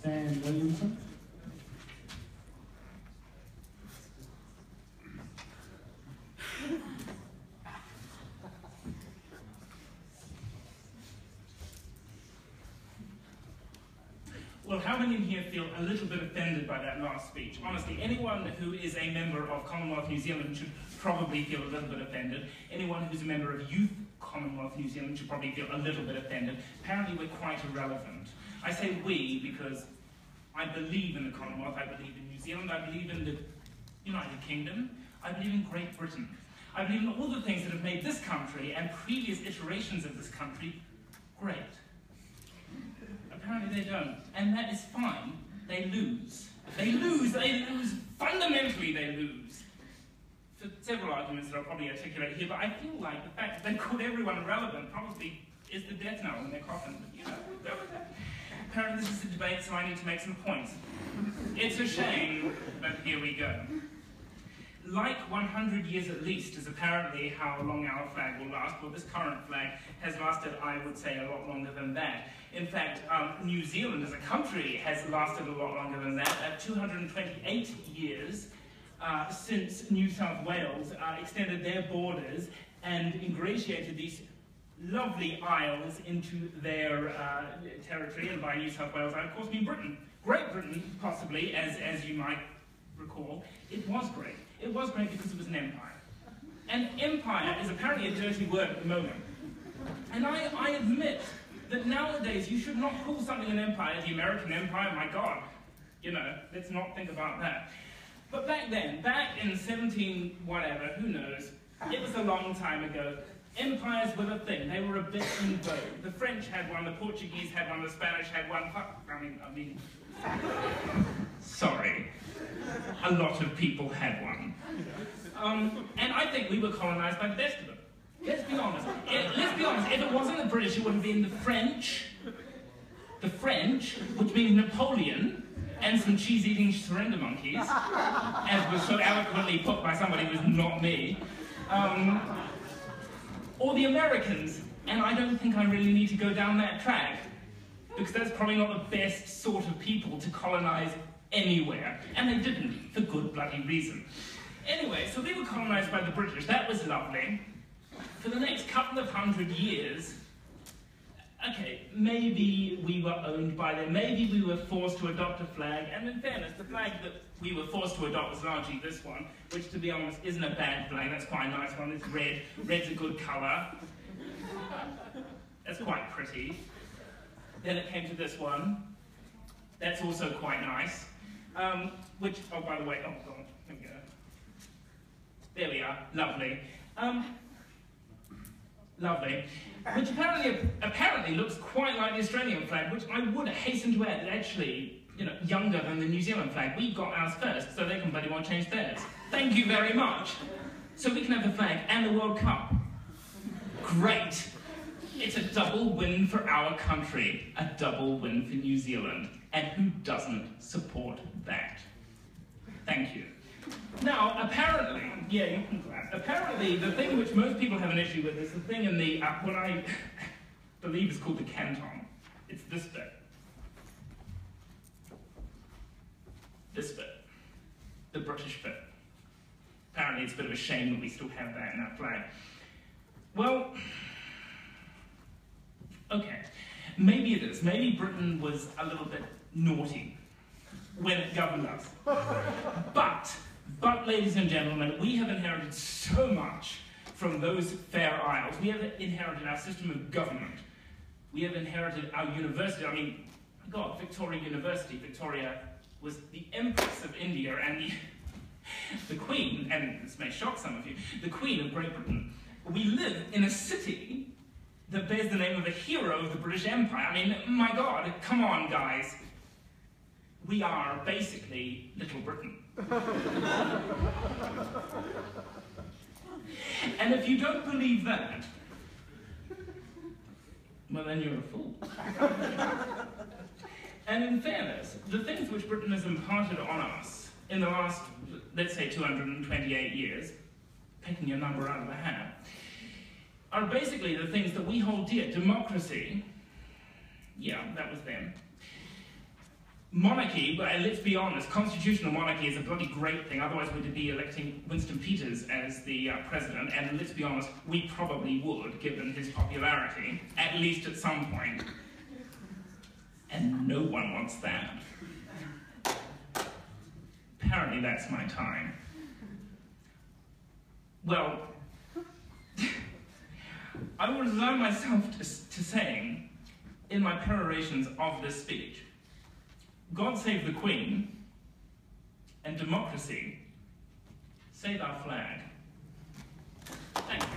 Sam Williamson. Well, how many in here feel a little bit offended by that last speech? Honestly, anyone who is a member of Commonwealth New Zealand should probably feel a little bit offended. Anyone who's a member of Youth Commonwealth New Zealand should probably feel a little bit offended. Apparently we're quite irrelevant. I say we because I believe in the Commonwealth, I believe in New Zealand, I believe in the United Kingdom, I believe in Great Britain. I believe in all the things that have made this country and previous iterations of this country great. Apparently they don't, and that is fine. They lose. They lose, fundamentally they lose. For several arguments that I'll probably articulate here, but I feel like the fact that they called everyone irrelevant probably is the death knell in their coffin. Apparently this is a debate, so I need to make some points. It's a shame, but here we go. Like 100 years at least is apparently how long our flag will last. Well, this current flag has lasted, I would say, a lot longer than that. In fact, New Zealand as a country has lasted a lot longer than that. 228 years since New South Wales extended their borders and ingratiated these lovely isles into their territory, and by New South Wales I of course mean Britain. Great Britain, possibly, as you might recall. It was great. It was great because it was an empire. And empire is apparently a dirty word at the moment. And I admit that nowadays you should not call something an empire, the American empire, my God. Let's not think about that. But back then, back in 17 whatever, who knows, it was a long time ago, empires were the thing. They were a bit in vogue. The French had one, the Portuguese had one, the Spanish had one. I mean, sorry. A lot of people had one. And I think we were colonized by the best of them. Let's be honest. If it wasn't the British, it would have been the French, which means Napoleon, and some cheese-eating surrender monkeys, as was so eloquently put by somebody who was not me, or the Americans, and I don't think I really need to go down that track, because that's probably not the best sort of people to colonize anywhere, and they didn't, for good bloody reason. Anyway, so they were colonized by the British. That was lovely. For the next couple of 100 years, okay, maybe we were owned by them, maybe we were forced to adopt a flag, and in fairness, the flag that we were forced to adopt was largely this one, which, to be honest, isn't a bad flag. That's quite a nice one. It's red. Red's a good colour. That's quite pretty. Then it came to this one. That's also quite nice. Which, oh, by the way, oh, God, here we go. There we are. Lovely. Lovely. Which apparently looks quite like the Australian flag, which I would hasten to add is actually, younger than the New Zealand flag. We got ours first, so they can bloody well change theirs. Thank you very much. So we can have the flag and the World Cup. Great. It's a double win for our country, a double win for New Zealand. And who doesn't support that? Thank you. Now, apparently, yeah, you can clap. Apparently, the thing which most people have an issue with is the thing in the, what I believe is called the canton. It's this bit. This bit. The British bit. Apparently, it's a bit of a shame that we still have that in our flag. Well, okay. Maybe it is. Maybe Britain was a little bit naughty when it governed us. But, ladies and gentlemen, we have inherited so much from those fair isles. We have inherited our system of government. We have inherited our university. I mean, God, Victoria University. Victoria was the Empress of India and the Queen, and this may shock some of you, the Queen of Great Britain. We live in a city that bears the name of a hero of the British Empire. I mean, my God, come on, guys. We are basically Little Britain. And if you don't believe that, well, then you're a fool. And in fairness, the things which Britain has imparted on us in the last, let's say, 228 years, picking a number out of the hat, are basically the things that we hold dear. Democracy, yeah, that was them. Monarchy, but let's be honest, constitutional monarchy is a bloody great thing, otherwise we'd be electing Winston Peters as the president, and let's be honest, we probably would, given his popularity, at least at some point. And no one wants that. Apparently that's my time. Well, I will resign myself to saying, in my perorations of this speech, God save the Queen, and democracy, save our flag. Thank you.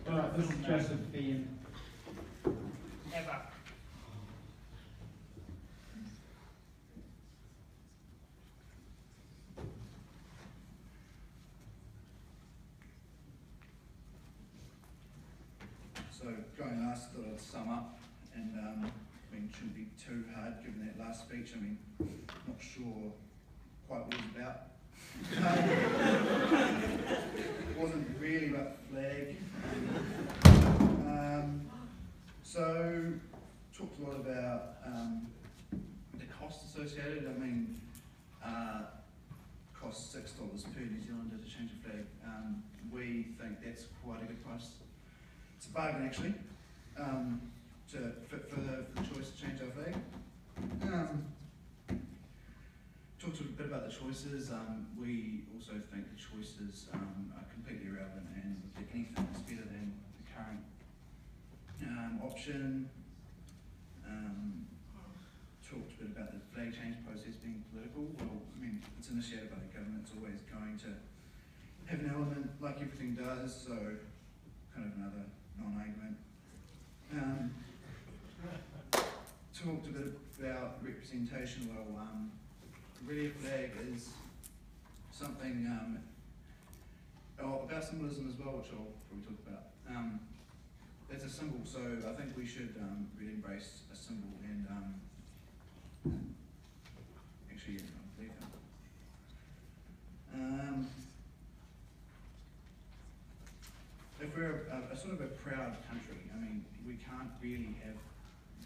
Alright, this is Joseph B. Ever. So, going last, thought I'd sum up, and I mean, it shouldn't be too hard given that last speech. I mean, not sure quite what it was about. It wasn't really about the flag. So, talked a lot about the cost associated. I mean, costs $6 per New Zealander to change a flag. We think that's quite a good price. It's a bargain actually, for the choice to change our flag. Talked a bit about the choices. We also think the choices are completely irrelevant, and that anything is better than the current option. Talked a bit about the flag change process being political. Well, I mean, it's initiated by the government. It's always going to have an element, like everything does. So, kind of another non-argument. Talked a bit about representation. Well, really a flag is something about symbolism as well, which I'll probably talk about. It's a symbol, so I think we should really embrace a symbol and actually, yeah, I believe that. If we're a sort of a proud country, I mean, we can't really have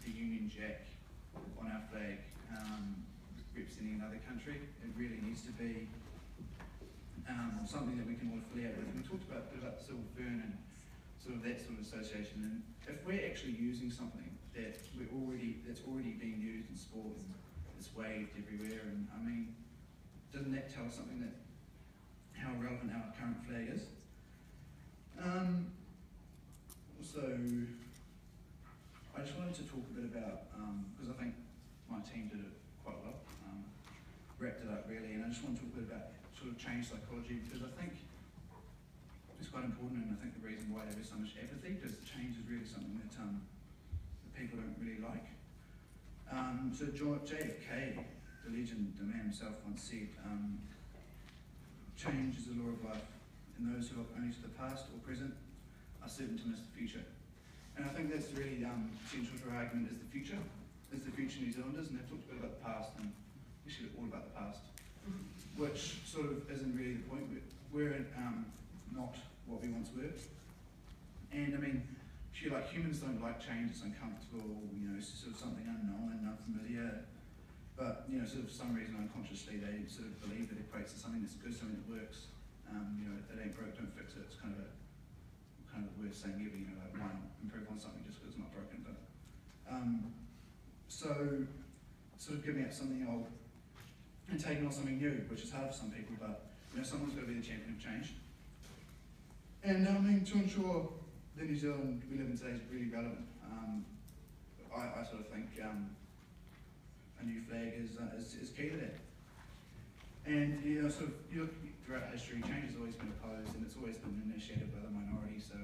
the Union Jack on our flag representing another country. It really needs to be something that we can all affiliate with. And we talked about the silver fern and sort of that sort of association. And if we're actually using something that that's already being used in sport and it's waved everywhere, and I mean, doesn't that tell us something that how relevant our current flag is? So I just wanted to talk a bit about, because I think my team did it quite well, wrapped it up really, and I just want to talk a bit about sort of change psychology, because I think it's quite important, and I think the reason why there is so much apathy, because change is really something that people don't really like. So JFK, the legend, the man himself, once said, change is the law of life, and those who look only to the past or present are certain to miss the future. And I think that's really central to our argument, is the future New Zealanders, and they've talked a bit about the past, and actually all about the past, which sort of isn't really the point. We're not what we once were. And I mean, like humans don't like change, it's uncomfortable, you know, it's sort of something unknown and unfamiliar. But, you know, sort of for some reason unconsciously they sort of believe that it equates to something that's good, something that works. You know, it ain't broke, don't fix it. It's kind of the worst saying ever, you know, like why not improve on something just because it's not broken. But so sort of giving up something old and taking on something new, which is hard for some people, but you know, someone's got to be the champion of change. And I mean, to ensure the New Zealand we live in today is really relevant, I sort of think a new flag is key to that. And you know, sort of you look throughout history, change has always been opposed, and it's always been initiated by the minority. So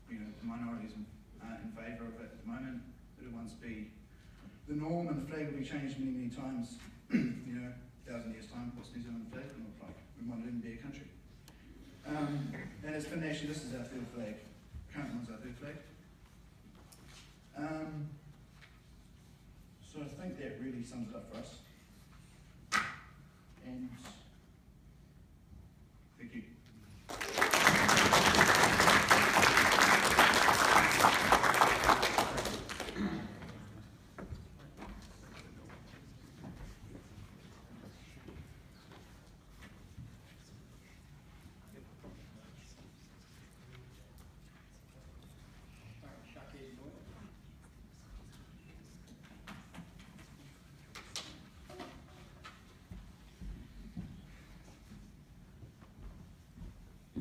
you know, the minorities aren't in favour of it at the moment. It'll once be the norm, and the flag will be changed many, many times. You know, 1,000 years time, what's New Zealand flag going to look like? We might even be a country. And as for nation, this is our third flag. Current one's our third flag. So I think that really sums it up for us. And thank you.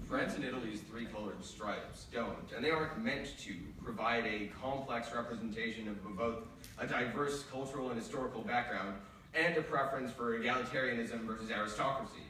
France and Italy's three-colored stripes don't, and they aren't meant to provide a complex representation of both a diverse cultural and historical background and a preference for egalitarianism versus aristocracy.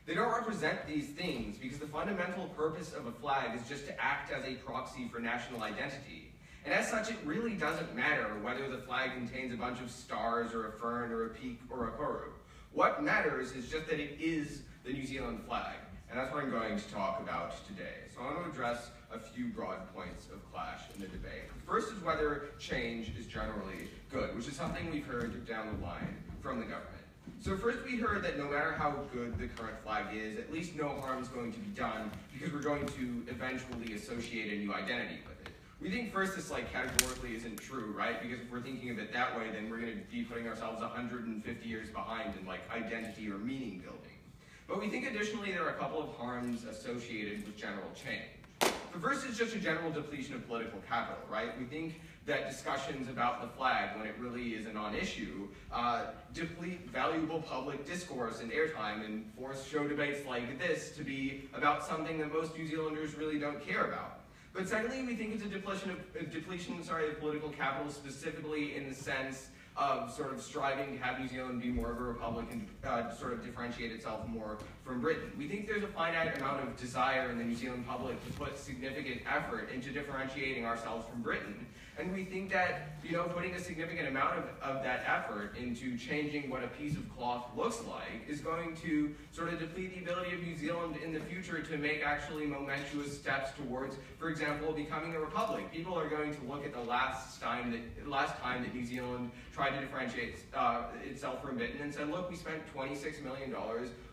They don't represent these things because the fundamental purpose of a flag is just to act as a proxy for national identity. And as such, it really doesn't matter whether the flag contains a bunch of stars or a fern or a peak or a koru. What matters is just that it is the New Zealand flag. And that's what I'm going to talk about today. So I want to address a few broad points of clash in the debate. The first is whether change is generally good, which is something we've heard down the line from the government. So first we heard that no matter how good the current flag is, at least no harm is going to be done because we're going to eventually associate a new identity with it. We think first this categorically isn't true, right? Because if we're thinking of it that way, then we're going to be putting ourselves 150 years behind in identity or meaning building. But we think additionally there are a couple of harms associated with general change. The first is just a general depletion of political capital, right? We think that discussions about the flag, when it really is a non-issue, deplete valuable public discourse and airtime and force show debates like this to be about something that most New Zealanders really don't care about. But secondly, we think it's a depletion of political capital, specifically in the sense of sort of striving to have New Zealand be more of a republic and sort of differentiate itself more from Britain. We think there's a finite amount of desire in the New Zealand public to put significant effort into differentiating ourselves from Britain. And we think that, putting a significant amount of that effort into changing what a piece of cloth looks like is going to sort of deplete the ability of New Zealand in the future to make actually momentous steps towards, for example, becoming a republic. People are going to look at the last time that New Zealand tried to differentiate itself from Britain and said, look, we spent $26 million,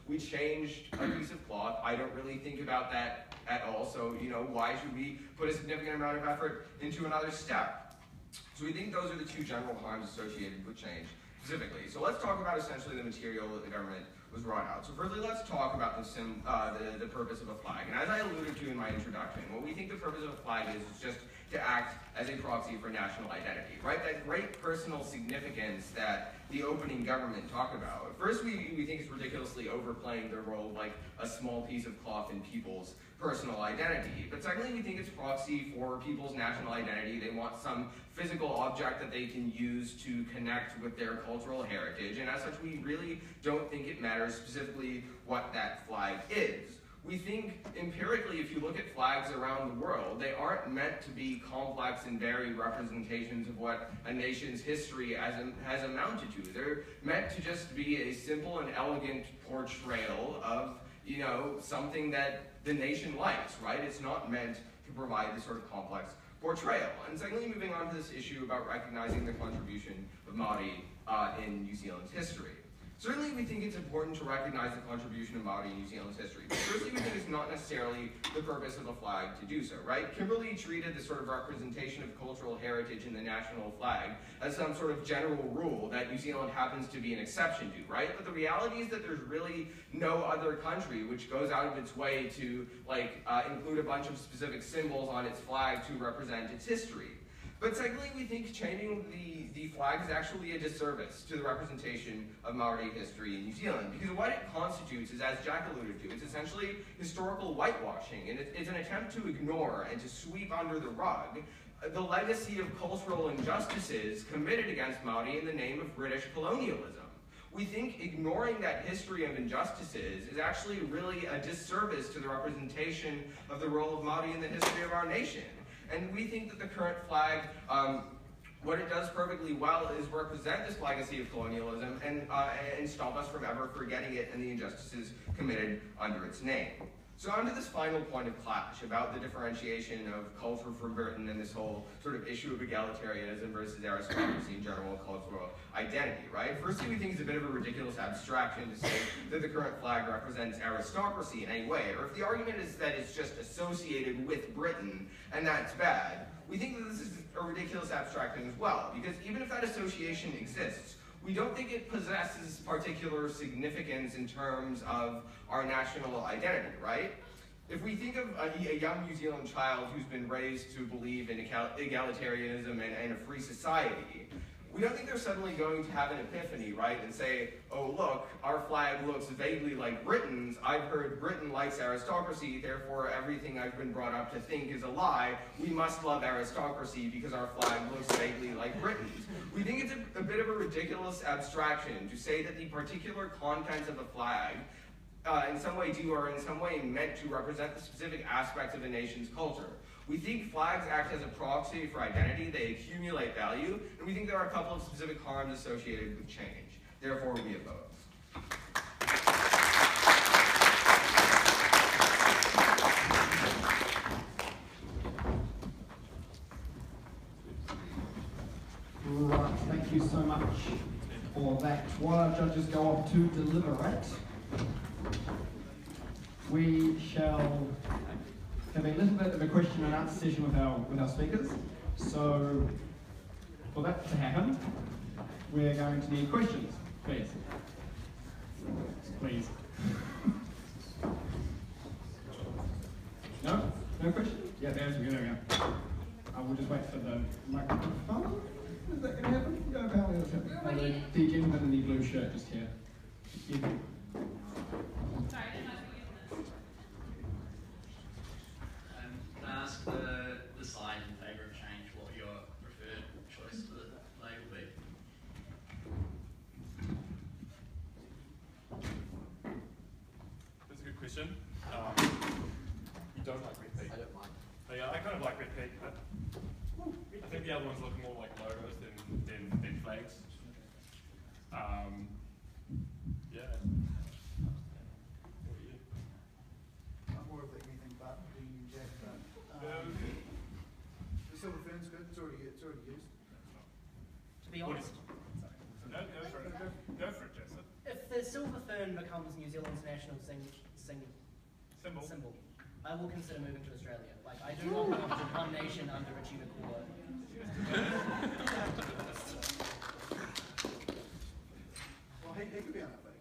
we changed a piece of cloth. I don't really think about that at all, so why should we put a significant amount of effort into another step? So we think those are the two general harms associated with change specifically. So let's talk about essentially the material that the government was brought out. So firstly, let's talk about the purpose of a flag. And as I alluded to in my introduction, what we think the purpose of a flag is just to act as a proxy for national identity, right? That great personal significance that the opening government talked about. First, we think it's ridiculously overplaying their role like a small piece of cloth in people's personal identity. But secondly, we think it's proxy for people's national identity. They want some physical object that they can use to connect with their cultural heritage, and as such, we really don't think it matters specifically what that flag is. We think empirically, if you look at flags around the world, they aren't meant to be complex and varied representations of what a nation's history has amounted to. They're meant to just be a simple and elegant portrayal of, you know, something that the nation likes, right? It's not meant to provide this sort of complex portrayal. And secondly, moving on to this issue about recognizing the contribution of Māori in New Zealand's history. Certainly, we think it's important to recognize the contribution of Māori in New Zealand's history. But firstly, we think it's not necessarily the purpose of a flag to do so, right? Kimberly treated this sort of representation of cultural heritage in the national flag as some sort of general rule that New Zealand happens to be an exception to, right? But the reality is that there's really no other country which goes out of its way to include a bunch of specific symbols on its flag to represent its history. But secondly, we think changing the flag is actually a disservice to the representation of Māori history in New Zealand, because what it constitutes is, as Jack alluded to, it's essentially historical whitewashing, and it's an attempt to ignore and to sweep under the rug the legacy of cultural injustices committed against Māori in the name of British colonialism. We think ignoring that history of injustices is actually really a disservice to the representation of the role of Māori in the history of our nation. And we think that the current flag, what it does perfectly well is represent this legacy of colonialism and stop us from ever forgetting it and the injustices committed under its name. So on to this final point of clash about the differentiation of culture from Britain and this whole sort of issue of egalitarianism versus aristocracy and general cultural identity, right? Firstly, we think it's a bit of a ridiculous abstraction to say that the current flag represents aristocracy in any way, or if the argument is that it's just associated with Britain and that's bad, we think that this is a ridiculous abstraction as well, because even if that association exists, we don't think it possesses particular significance in terms of our national identity, right? If we think of a young New Zealand child who's been raised to believe in egalitarianism and a free society, we don't think they're suddenly going to have an epiphany, right, and say, oh look, our flag looks vaguely like Britain's, I've heard Britain likes aristocracy, therefore everything I've been brought up to think is a lie, we must love aristocracy because our flag looks vaguely like Britain's. We think it's a bit of a ridiculous abstraction to say that the particular contents of a flag in some way are in some way meant to represent the specific aspects of a nation's culture. We think flags act as a proxy for identity, they accumulate value, and we think there are a couple of specific harms associated with change. Therefore, we oppose. Right, thank you so much for that. While our judges go off to deliberate, we shall have a little bit of a question and answer session with our speakers. So, for that to happen, we're going to need questions, please. Please. No? No questions? Yeah, there we go. I will just wait for the microphone. Is that going to happen? Yeah, apparently that's happening. The gentleman in the blue shirt just here. Yeah. Sorry, I didn't know if you were this. Can I ask the side in favour of change what your preferred choice for the label be? That's a good question. You don't like red peak? I don't mind. Oh, yeah, I kind of like red peak, but I think the other ones look more like logos than flags. Yeah. What are you? I'm more of the anything but the Union Jack, but the silver fern's good. It's already used. To be honest, No, go for it. Go for it, Jason. if the silver fern becomes New Zealand's national symbol, I will consider moving to Australia. Like, I do not want to one nation under a Chiba Kua. Well, he could be on that thing.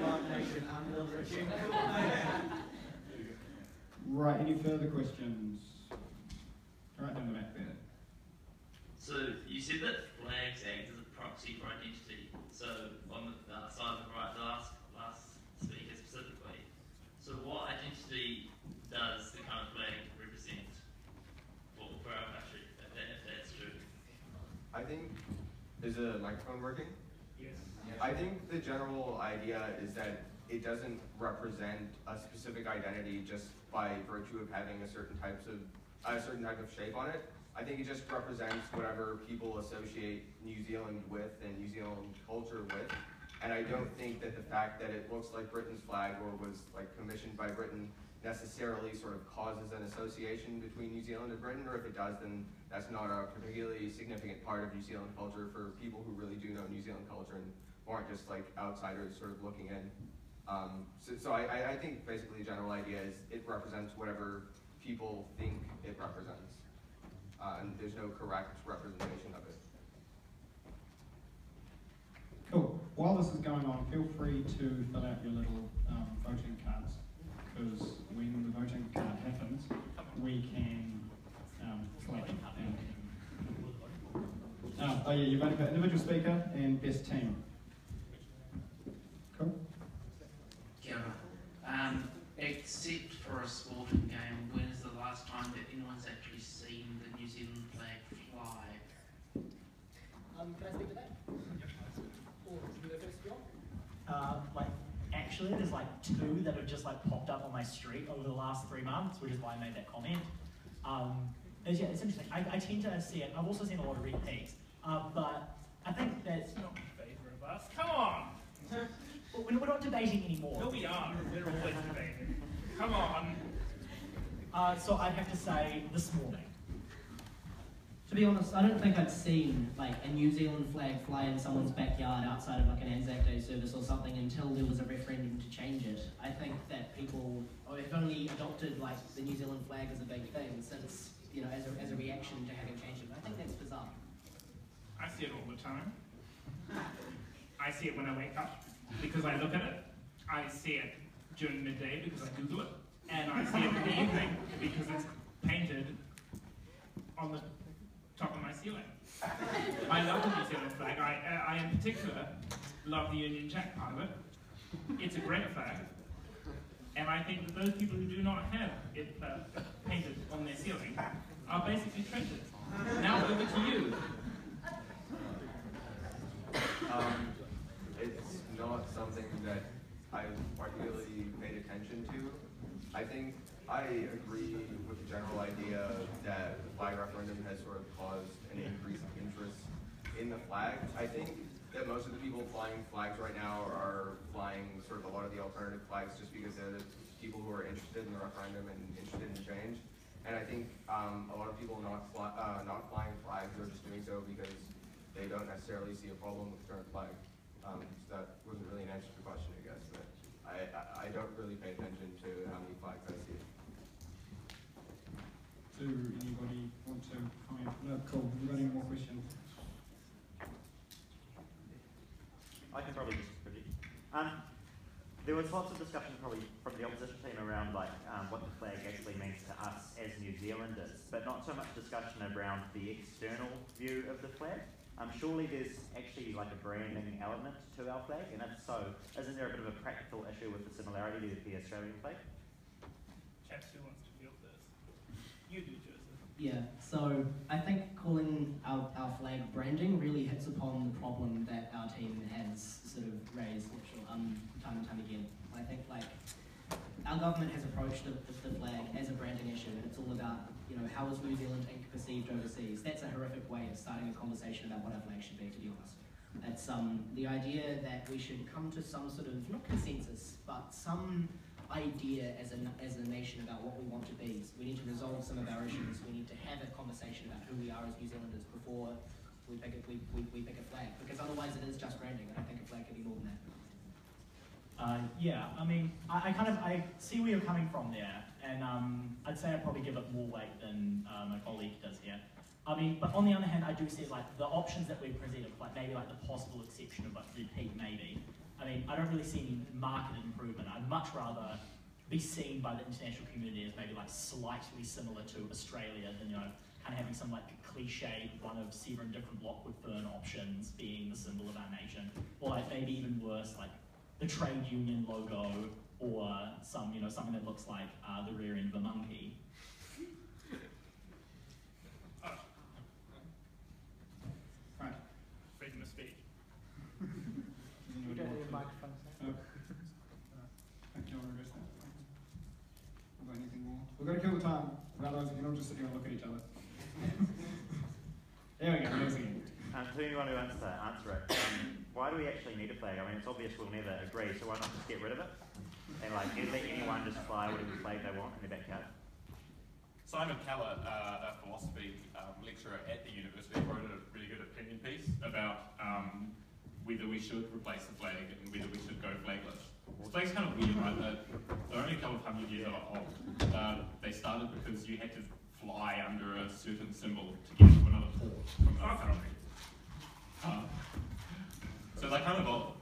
One nation under a Chiba Kua. Right, any further questions? Right down the back there. So you said that flags act as a proxy for identity. So on the side of the right, the last speaker specifically, Is the microphone working? Yes. I think the general idea is that it doesn't represent a specific identity just by virtue of having a certain type of shape on it. I think it just represents whatever people associate New Zealand with and New Zealand culture with. And I don't think that the fact that it looks like Britain's flag or was like commissioned by Britain necessarily sort of causes an association between New Zealand and Britain, or if it does, then that's not a particularly significant part of New Zealand culture for people who really do know New Zealand culture and aren't just like outsiders sort of looking in. So I think basically the general idea is it represents whatever people think it represents. And there's no correct representation of it. Cool. While this is going on, feel free to fill out your little voting cards, because when the voting card happens, we can collect them. Oh yeah, you're voting for individual speaker and best team. Cool. Except for a sporting game, when is the last time that anyone's actually seen the New Zealand flag fly? Can I speak to that? Or you go first, John? Actually, there's like 2 that have just like popped up on my street over the last 3 months, which is why I made that comment. Yeah, it's interesting. I tend to see it. I've also seen a lot of repeats, but I think that's Not in favour of us. Come on! we're not debating anymore. No, we are. We're always debating. Come on. So I'd have to say this morning. To be honest, I don't think I'd seen like a New Zealand flag fly in someone's backyard outside of like an Anzac Day service or something until there was a referendum to change it. I think that people have only adopted like the New Zealand flag as a big thing since, you know, as a reaction to having changed it. I think that's bizarre. I see it all the time. I see it when I wake up because I look at it. I see it during midday because I Google it. And I see it in the evening because it's painted on the top of my ceiling. I love the New Zealand flag. I in particular love the Union Jack part of it. It's a great flag. And I think that those people who do not have it painted on their ceiling are basically traitors. Now over to you. It's not something that I've particularly paid attention to. I think I agree with the general idea that the flag referendum has sort of caused an increase of interest in the flag. I think that most of the people flying flags right now are flying sort of a lot of the alternative flags just because they're the people who are interested in the referendum and interested in change. And I think a lot of people not flying flags are just doing so because they don't necessarily see a problem with the current flag. So that wasn't really an answer to the question, I guess. But I don't really pay attention to how many flags I see. Do anybody want to comment? No, cool. Have you got any more questions? I can probably just contribute. There was lots of discussion probably from the opposition team around like what the flag actually means to us as New Zealanders, but not so much discussion around the external view of the flag. Surely there's actually like a branding element to our flag, and if so, isn't there a bit of a practical issue with the similarity to the Australian flag? Chaps, who wants to field this? You do, Joseph. Yeah, so I think calling our flag branding really hits upon the problem that our team has sort of raised time and time again. I think like our government has approached the flag as a branding issue, and it's all about, you know, how is New Zealand perceived overseas. That's a horrific way of starting a conversation about what our flag should be, to be honest. It's the idea that we should come to some sort of, not consensus, but some idea as a nation about what we want to be. So we need to resolve some of our issues. We need to have a conversation about who we are as New Zealanders before we pick a flag, because otherwise it is just branding. I don't think a flag can be more than that. Yeah, I mean, I see where you're coming from there, and I'd say I'd probably give it more weight than my colleague does here. I mean, but on the other hand, I do see like the options that we've presented, like maybe like the possible exception of like repeat, maybe. I mean, I don't really see any market improvement. I'd much rather be seen by the international community as maybe like slightly similar to Australia than, you know, kind of having some like cliche one of 7 different Lockwood Fern options being the symbol of our nation, or like maybe even worse, like the trade union logo, or some, you know, something that looks like the rear end of a monkey. Right. Freedom of anyone who wants to answer it. Why do we actually need a flag? I mean, it's obvious we'll never agree, so why not just get rid of it? And like, let anyone just fly whatever flag they want in their backyard. Simon Keller, a philosophy lecturer at the university, wrote a really good opinion piece about whether we should replace the flag and whether we should go flagless. The flag's kind of weird, right? They're only a couple of hundred years old. They started because you had to fly under a certain symbol to get to another port from another country. So they're kind of old.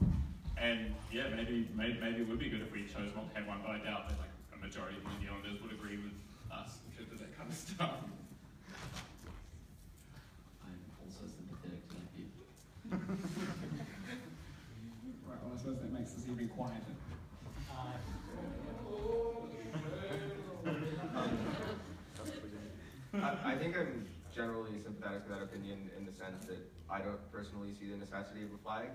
And yeah, maybe it would be good if we chose not to have one, but I doubt that like a majority of New Zealanders would agree with us in terms of that kind of stuff. I'm also sympathetic to that view. Right, well I suppose that makes us even quieter. I think I'm generally sympathetic to that opinion in the sense that I don't personally see the necessity of a flag.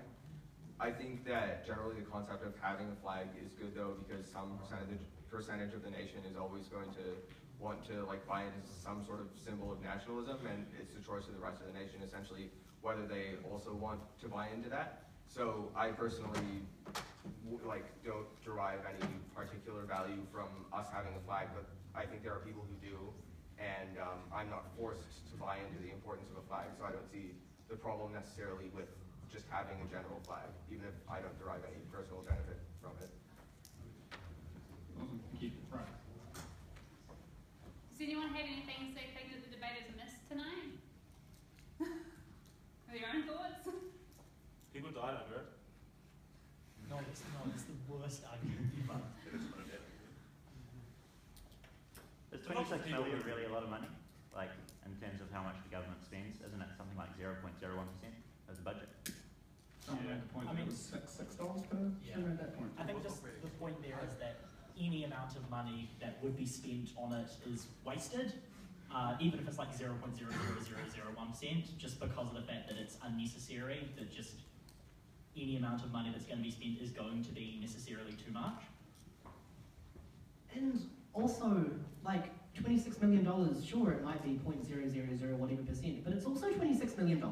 I think that generally the concept of having a flag is good though, because some percentage of the nation is always going to want to like buy into some sort of symbol of nationalism, and it's the choice of the rest of the nation essentially whether they also want to buy into that. So I personally don't derive any particular value from us having a flag, but I think there are people who do, and I'm not forced to buy into the importance of a flag, so I don't see the problem necessarily with just having a general flag, even if I don't derive any personal benefit from it. Awesome, thank you. Right. Does anyone have anything to say that the debate has missed tonight? Have your own thoughts? People died under it. No, it's the worst argument ever. Is 26 million really a lot of money? Like, in terms of how much the government spends, isn't it something like 0.01% of the budget? I mean, it was $6 per student at that point. I think just the point there is that any amount of money that would be spent on it is wasted, even if it's like 0.00001%, just because of the fact that it's unnecessary, that just any amount of money that's going to be spent is going to be necessarily too much. And also, like, $26 million, sure, it might be 0.000 whatever percent, but it's also $26 million.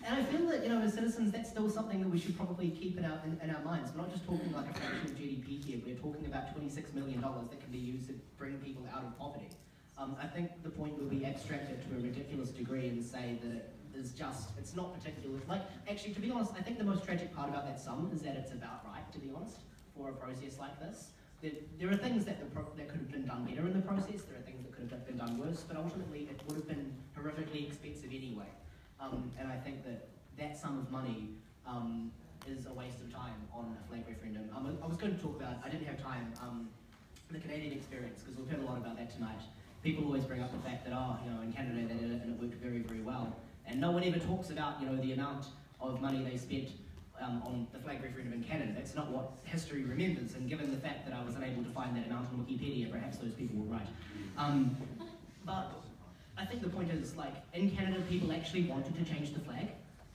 And I feel that, as citizens, that's still something that we should probably keep in our minds. We're not just talking like a fraction of GDP here, we're talking about $26 million that can be used to bring people out of poverty. I think the point will be abstracted to a ridiculous degree and say that it is just, it's not particular. Like, actually, to be honest, I think the most tragic part about that sum is that it's about right, to be honest, for a process like this. There are things that could have been done better in the process, there are things that could have been done worse, but ultimately it would have been horrifically expensive anyway. And I think that sum of money is a waste of time on a flag referendum. I was going to talk about, I didn't have time, the Canadian experience, because we've heard a lot about that tonight. People always bring up the fact that, in Canada they did it and it worked very, very well. And no one ever talks about, the amount of money they spent on the flag referendum in Canada. That's not what history remembers, and given the fact that I was unable to find that amount on Wikipedia, perhaps those people were right. But I think the point is, like, in Canada, people actually wanted to change the flag.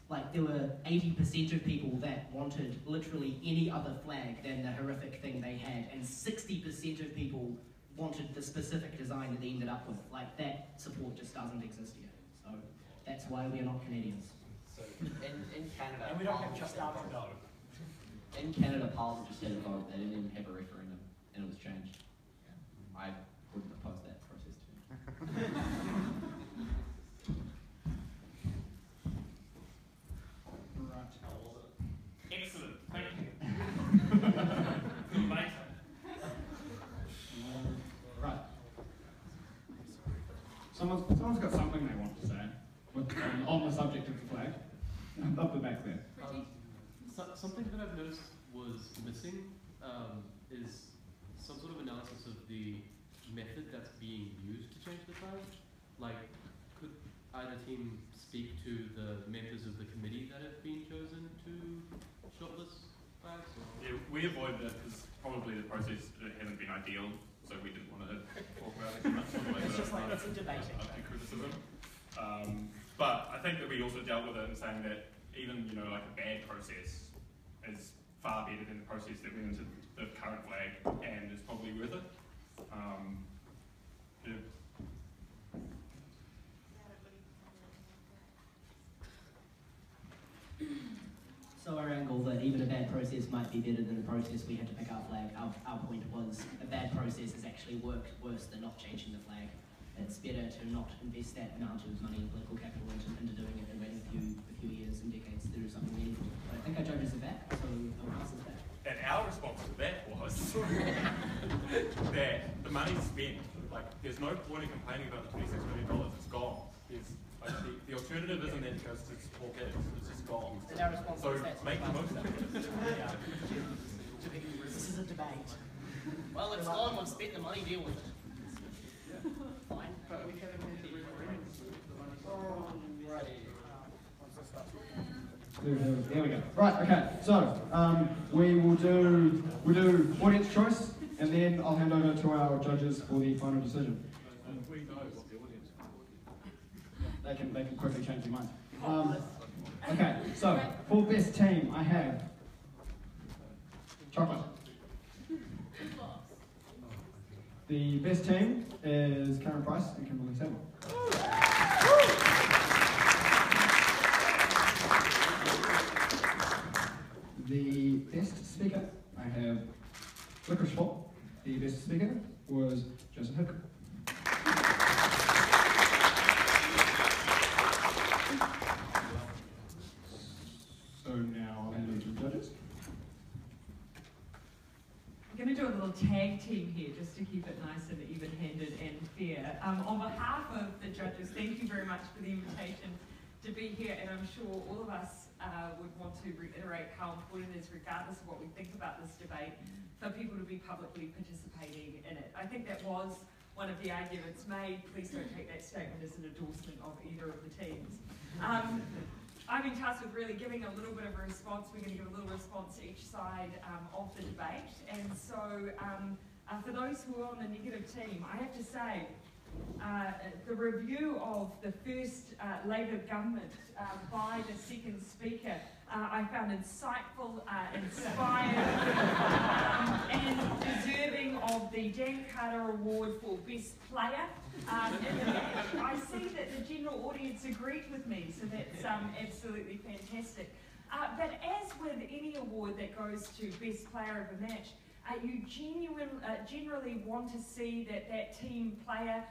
Like, there were 80% of people that wanted literally any other flag than the horrific thing they had, and 60% of people wanted the specific design that they ended up with. Like, that support just doesn't exist yet. So that's why we are not Canadians. So in Canada, And we don't have just our Trudeau. In Canada, Parliament just had a vote. They didn't even have a referendum, and it was changed. I wouldn't oppose that process to me. Excellent, thank you. Later. Right. Someone's got something they want to say on the subject of the flag. Up the back there. Something that I've noticed was missing is some sort of analysis of the method that's being used to change the flag. Like, could either team speak to the members of the committee that have been chosen to shortlist flags? Yeah, we avoid that because probably the process hasn't been ideal, so we didn't want to talk about it too much. It's just like, it's a debating. Criticism. But I think that we also dealt with it in saying that even, like a bad process is far better than the process that went into the current flag, and is probably worth it. Yeah. process might be better than a process we had to pick our flag. Our point was a bad process has actually worked worse than not changing the flag. It's better to not invest that amount of money and political capital into doing it and waiting a few years and decades to do something meaningful. But I think our judges are back, so I'll pass it back. And our response to that was that the money's spent. Like, there's no point in complaining about the $26 million. It's gone. Like, the alternative isn't that it goes to support kids. It's just gone. And our response So is that's make the most of it. This is a debate. Well, it's gone. We've spent the money. Deal with it. Fine. But we haven't had the referendum. There we go. Right, okay. So we'll do audience choice, and then I'll hand over to our judges for the final decision. We know what the audience They can quickly change their minds. Okay, so for best team, I have chocolate. The best team is Karen Price and Kimberly Seymour. The best speaker, I have Licorice Swap. The best speaker was Joseph Hooker. So now I'll hand over to the judges. I'm going to do a little tag team here just to keep it nice and even-handed and fair. On behalf of the judges, thank you very much for the invitation to be here, and I'm sure all of us would want to reiterate how important it is, regardless of what we think about this debate, for people to be publicly participating in it. I think that was one of the arguments made. Please don't take that statement as an endorsement of either of the teams. I've been tasked with really giving a little bit of a response. We're going to give a little response to each side of the debate. And so for those who are on the negative team, I have to say the review of the first Labour government by the second speaker I found insightful, inspired, and deserving of the Dan Carter Award for Best Player in the match. I see that the general audience agreed with me, so that's absolutely fantastic. But as with any award that goes to Best Player of a match, you generally want to see that team player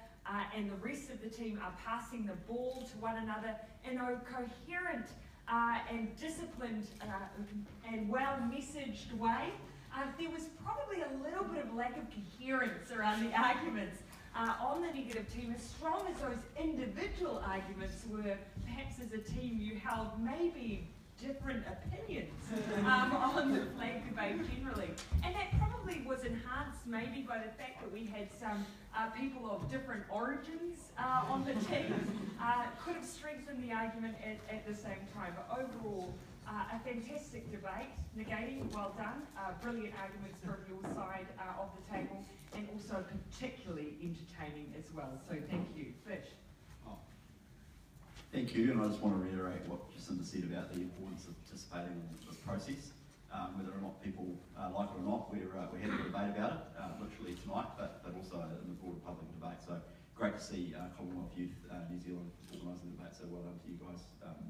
and the rest of the team are passing the ball to one another in a coherent and disciplined and well-messaged way. There was probably a little bit of lack of coherence around the arguments on the negative team. As strong as those individual arguments were, perhaps as a team you held maybe different opinions on the flag debate generally. And that probably was enhanced maybe by the fact that we had some people of different origins on the team. Could have strengthened the argument at the same time. But overall, a fantastic debate. Negating, well done. Brilliant arguments from your side of the table, and also particularly entertaining as well. So thank you. Fish. Thank you, and I just want to reiterate what Jacinda said about the importance of participating in this process. Whether or not people like it or not, we're having a debate about it, literally tonight, but also in the broader public debate. So great to see Commonwealth Youth New Zealand organising the debate, so well done to you guys, and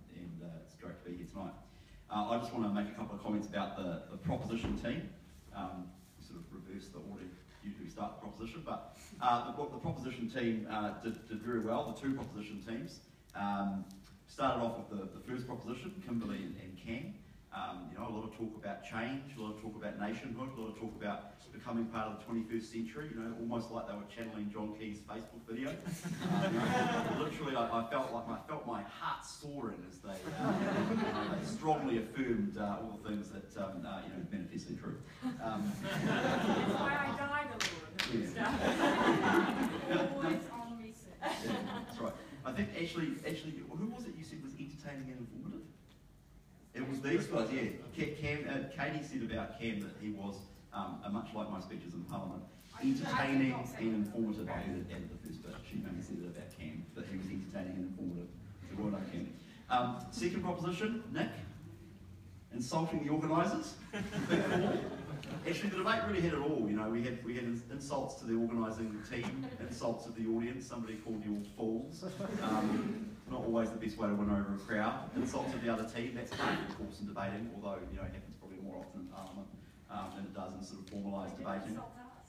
it's great to be here tonight. I just want to make a couple of comments about the proposition team. Sort of reverse the order usually we start the proposition, but the proposition team did very well, the two proposition teams. Started off with the first proposition, Kimberly and Cam. A lot of talk about change, a lot of talk about nationhood, a lot of talk about becoming part of the 21st century, almost like they were channeling John Key's Facebook video. Literally, I felt my heart soaring as they strongly affirmed all the things that manifestly true. That's why I died a little in the first Always on message. Yeah, that's right. I think actually, who was it you said was entertaining and informative? It was these guys, yeah. Katie said about Cam that he was, much like my speeches in Parliament, entertaining and informative. I heard it at the first bit. She only said it about Cam, that he was entertaining and informative. So well done, Cam. Second proposition, Nick, insulting the organisers. Actually, the debate really had it all. We had insults to the organising team, insults to the audience. Somebody called you all fools. Not always the best way to win over a crowd. Insults to the other team. That's part of the course in debating, although it happens probably more often in Parliament than it does in sort of formalised debating.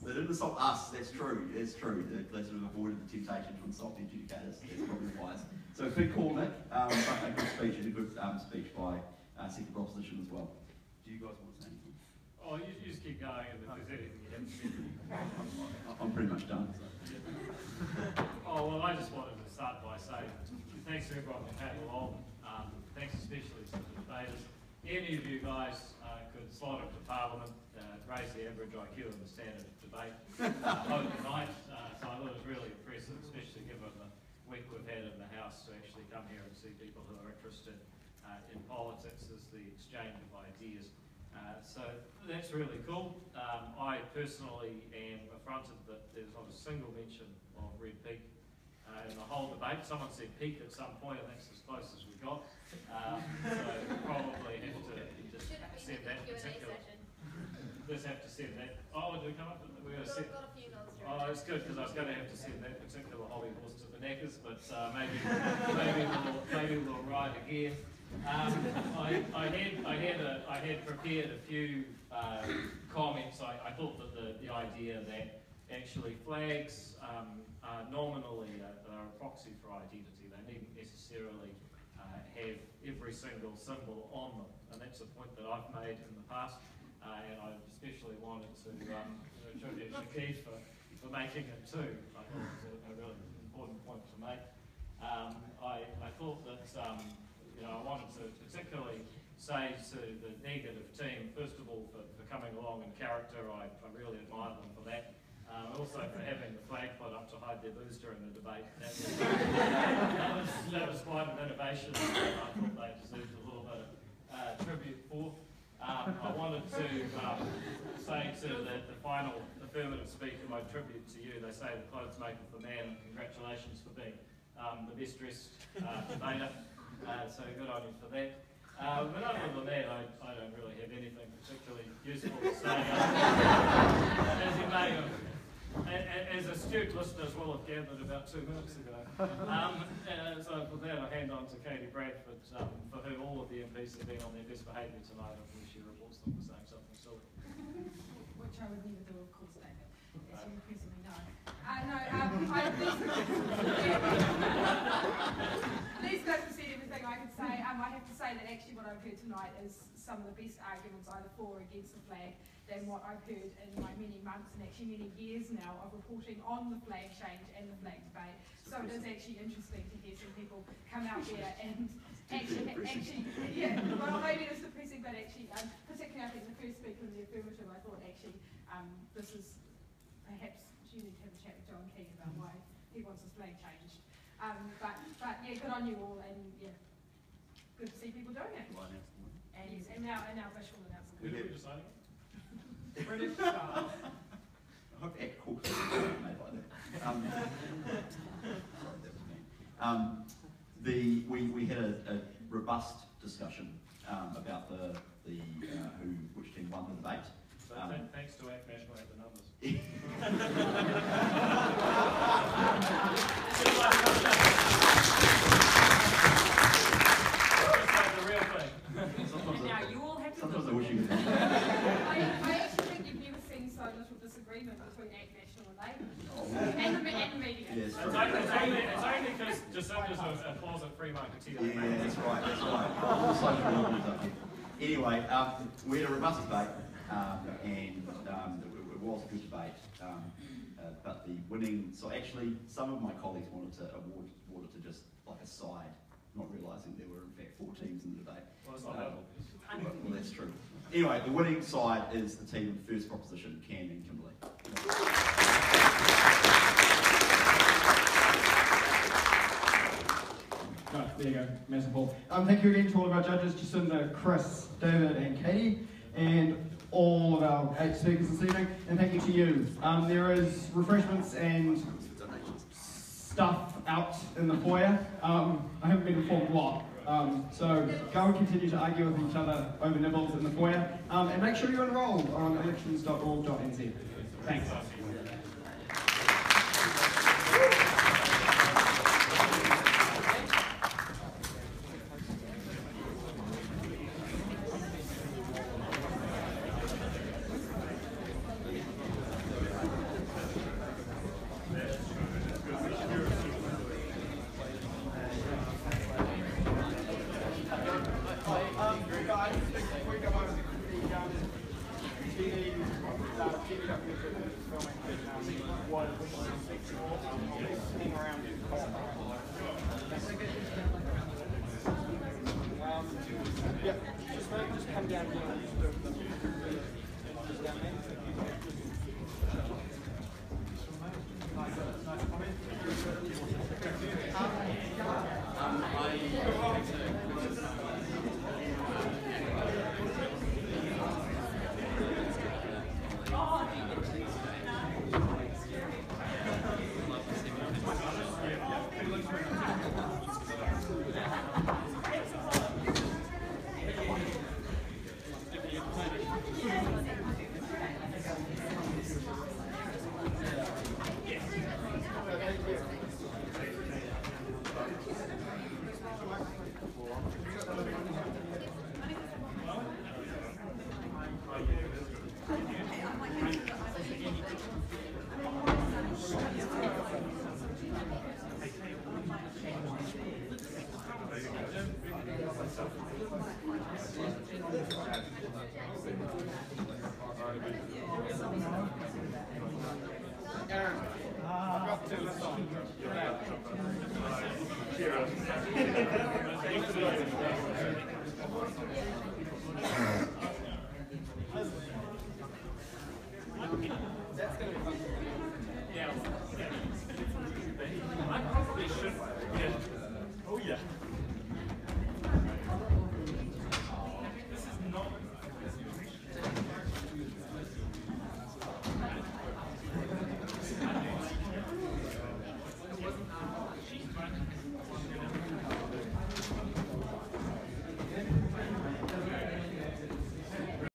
They didn't insult us, that's true, it's true. They sort of avoided the temptation to insult the adjudicators, that's probably wise. So good call, Nick, but a good speech and a good speech by second proposition as well. Do you guys want to say anything? Oh, you just keep going, and if there's anything you haven't said. I'm pretty much done. So. Oh, well, I just wanted to start by saying thanks to everyone who came along. Thanks especially to the debaters. Any of you guys could slot into Parliament, raise the average IQ in the standard debate overnight. So I thought it was really impressive, especially given the week we've had in the House, to actually come here and see people who are interested in politics as the exchange of ideas. So that's really cool. I personally am affronted that there's not a single mention of Red Peak in the whole debate. Someone said peak at some point, and that's as close as we got. So probably have to just send that particular. Just have to send that. Oh, do we come up with it? We're going to send. Oh, it's good because I was going to have to send that particular hobby horse to the knackers, but maybe we'll ride again. I had prepared a few comments. I thought that the idea that actually flags are nominally are a proxy for identity. They needn't necessarily have every single symbol on them, and that's a point that I've made in the past. And I especially wanted to attribute Jacinda for making it too. I thought it was a really important point to make. I thought that I wanted to particularly say to the negative team, first of all, for coming along in character. I really admire them for that. Also for having the flag put up to hide their booze during the debate. That was quite an innovation. I thought they deserved a little bit of tribute for. I wanted to say to the final affirmative speaker, my tribute to you. They say the clothes maketh the man. Congratulations for being the best dressed debater. So good on you for that. But other than that, I don't really have anything particularly useful to say. As you may have, as astute listeners will have gathered about 2 minutes ago. So for that, I hand on to Katie Bradford, for whom all of the MPs have been on their best behaviour tonight, unless she reports them for saying something silly. Which I would never do, of course, David, as you increasingly know. These guys have said everything I could say. I have to say that actually what I've heard tonight is some of the best arguments either for or against the flag than what I've heard in my many months and actually many years now of reporting on the flag change and the flag debate. So it is actually interesting to hear some people come out there and actually yeah, well maybe it's depressing, but actually, particularly I think the first speaker in the affirmative, I thought actually this is perhaps you need to have a chat with John King about why he wants his flag changed. But yeah, good on you all, and yeah, good to see people doing it. And now visual announcement. Who did we decide? British style. I hope that course is made like that. We had a robust discussion about which team won the debate. So thanks to ACT National had the numbers. The real thing. Now you all have to. Sometimes I wish you could. I actually think you've never seen so little disagreement between ACT National and Labour and the media. Yes, it's only because Jacinda's a closet free marketeer. Yeah, that's right. Anyway, we had a robust debate, and it was a good debate. But the winning, so actually, some of my colleagues wanted to award it to just like a side, not realising there were in fact 4 teams in the debate. Well, it's not that well, that's true. Anyway, the winning side is the team of first proposition, Cam and Kimberley. Right, there you go, massive ball. Thank you again to all of our judges, Jacinda, Chris, David and Katie, and all of our 8 speakers this evening, and thank you to you. There is refreshments and stuff out in the foyer. I haven't been informed what. So go and continue to argue with each other over nibbles in the foyer, and make sure you're enrolled on elections.org.nz. Thanks. Yeah, just come down here and just do them. Just down there. Cheers.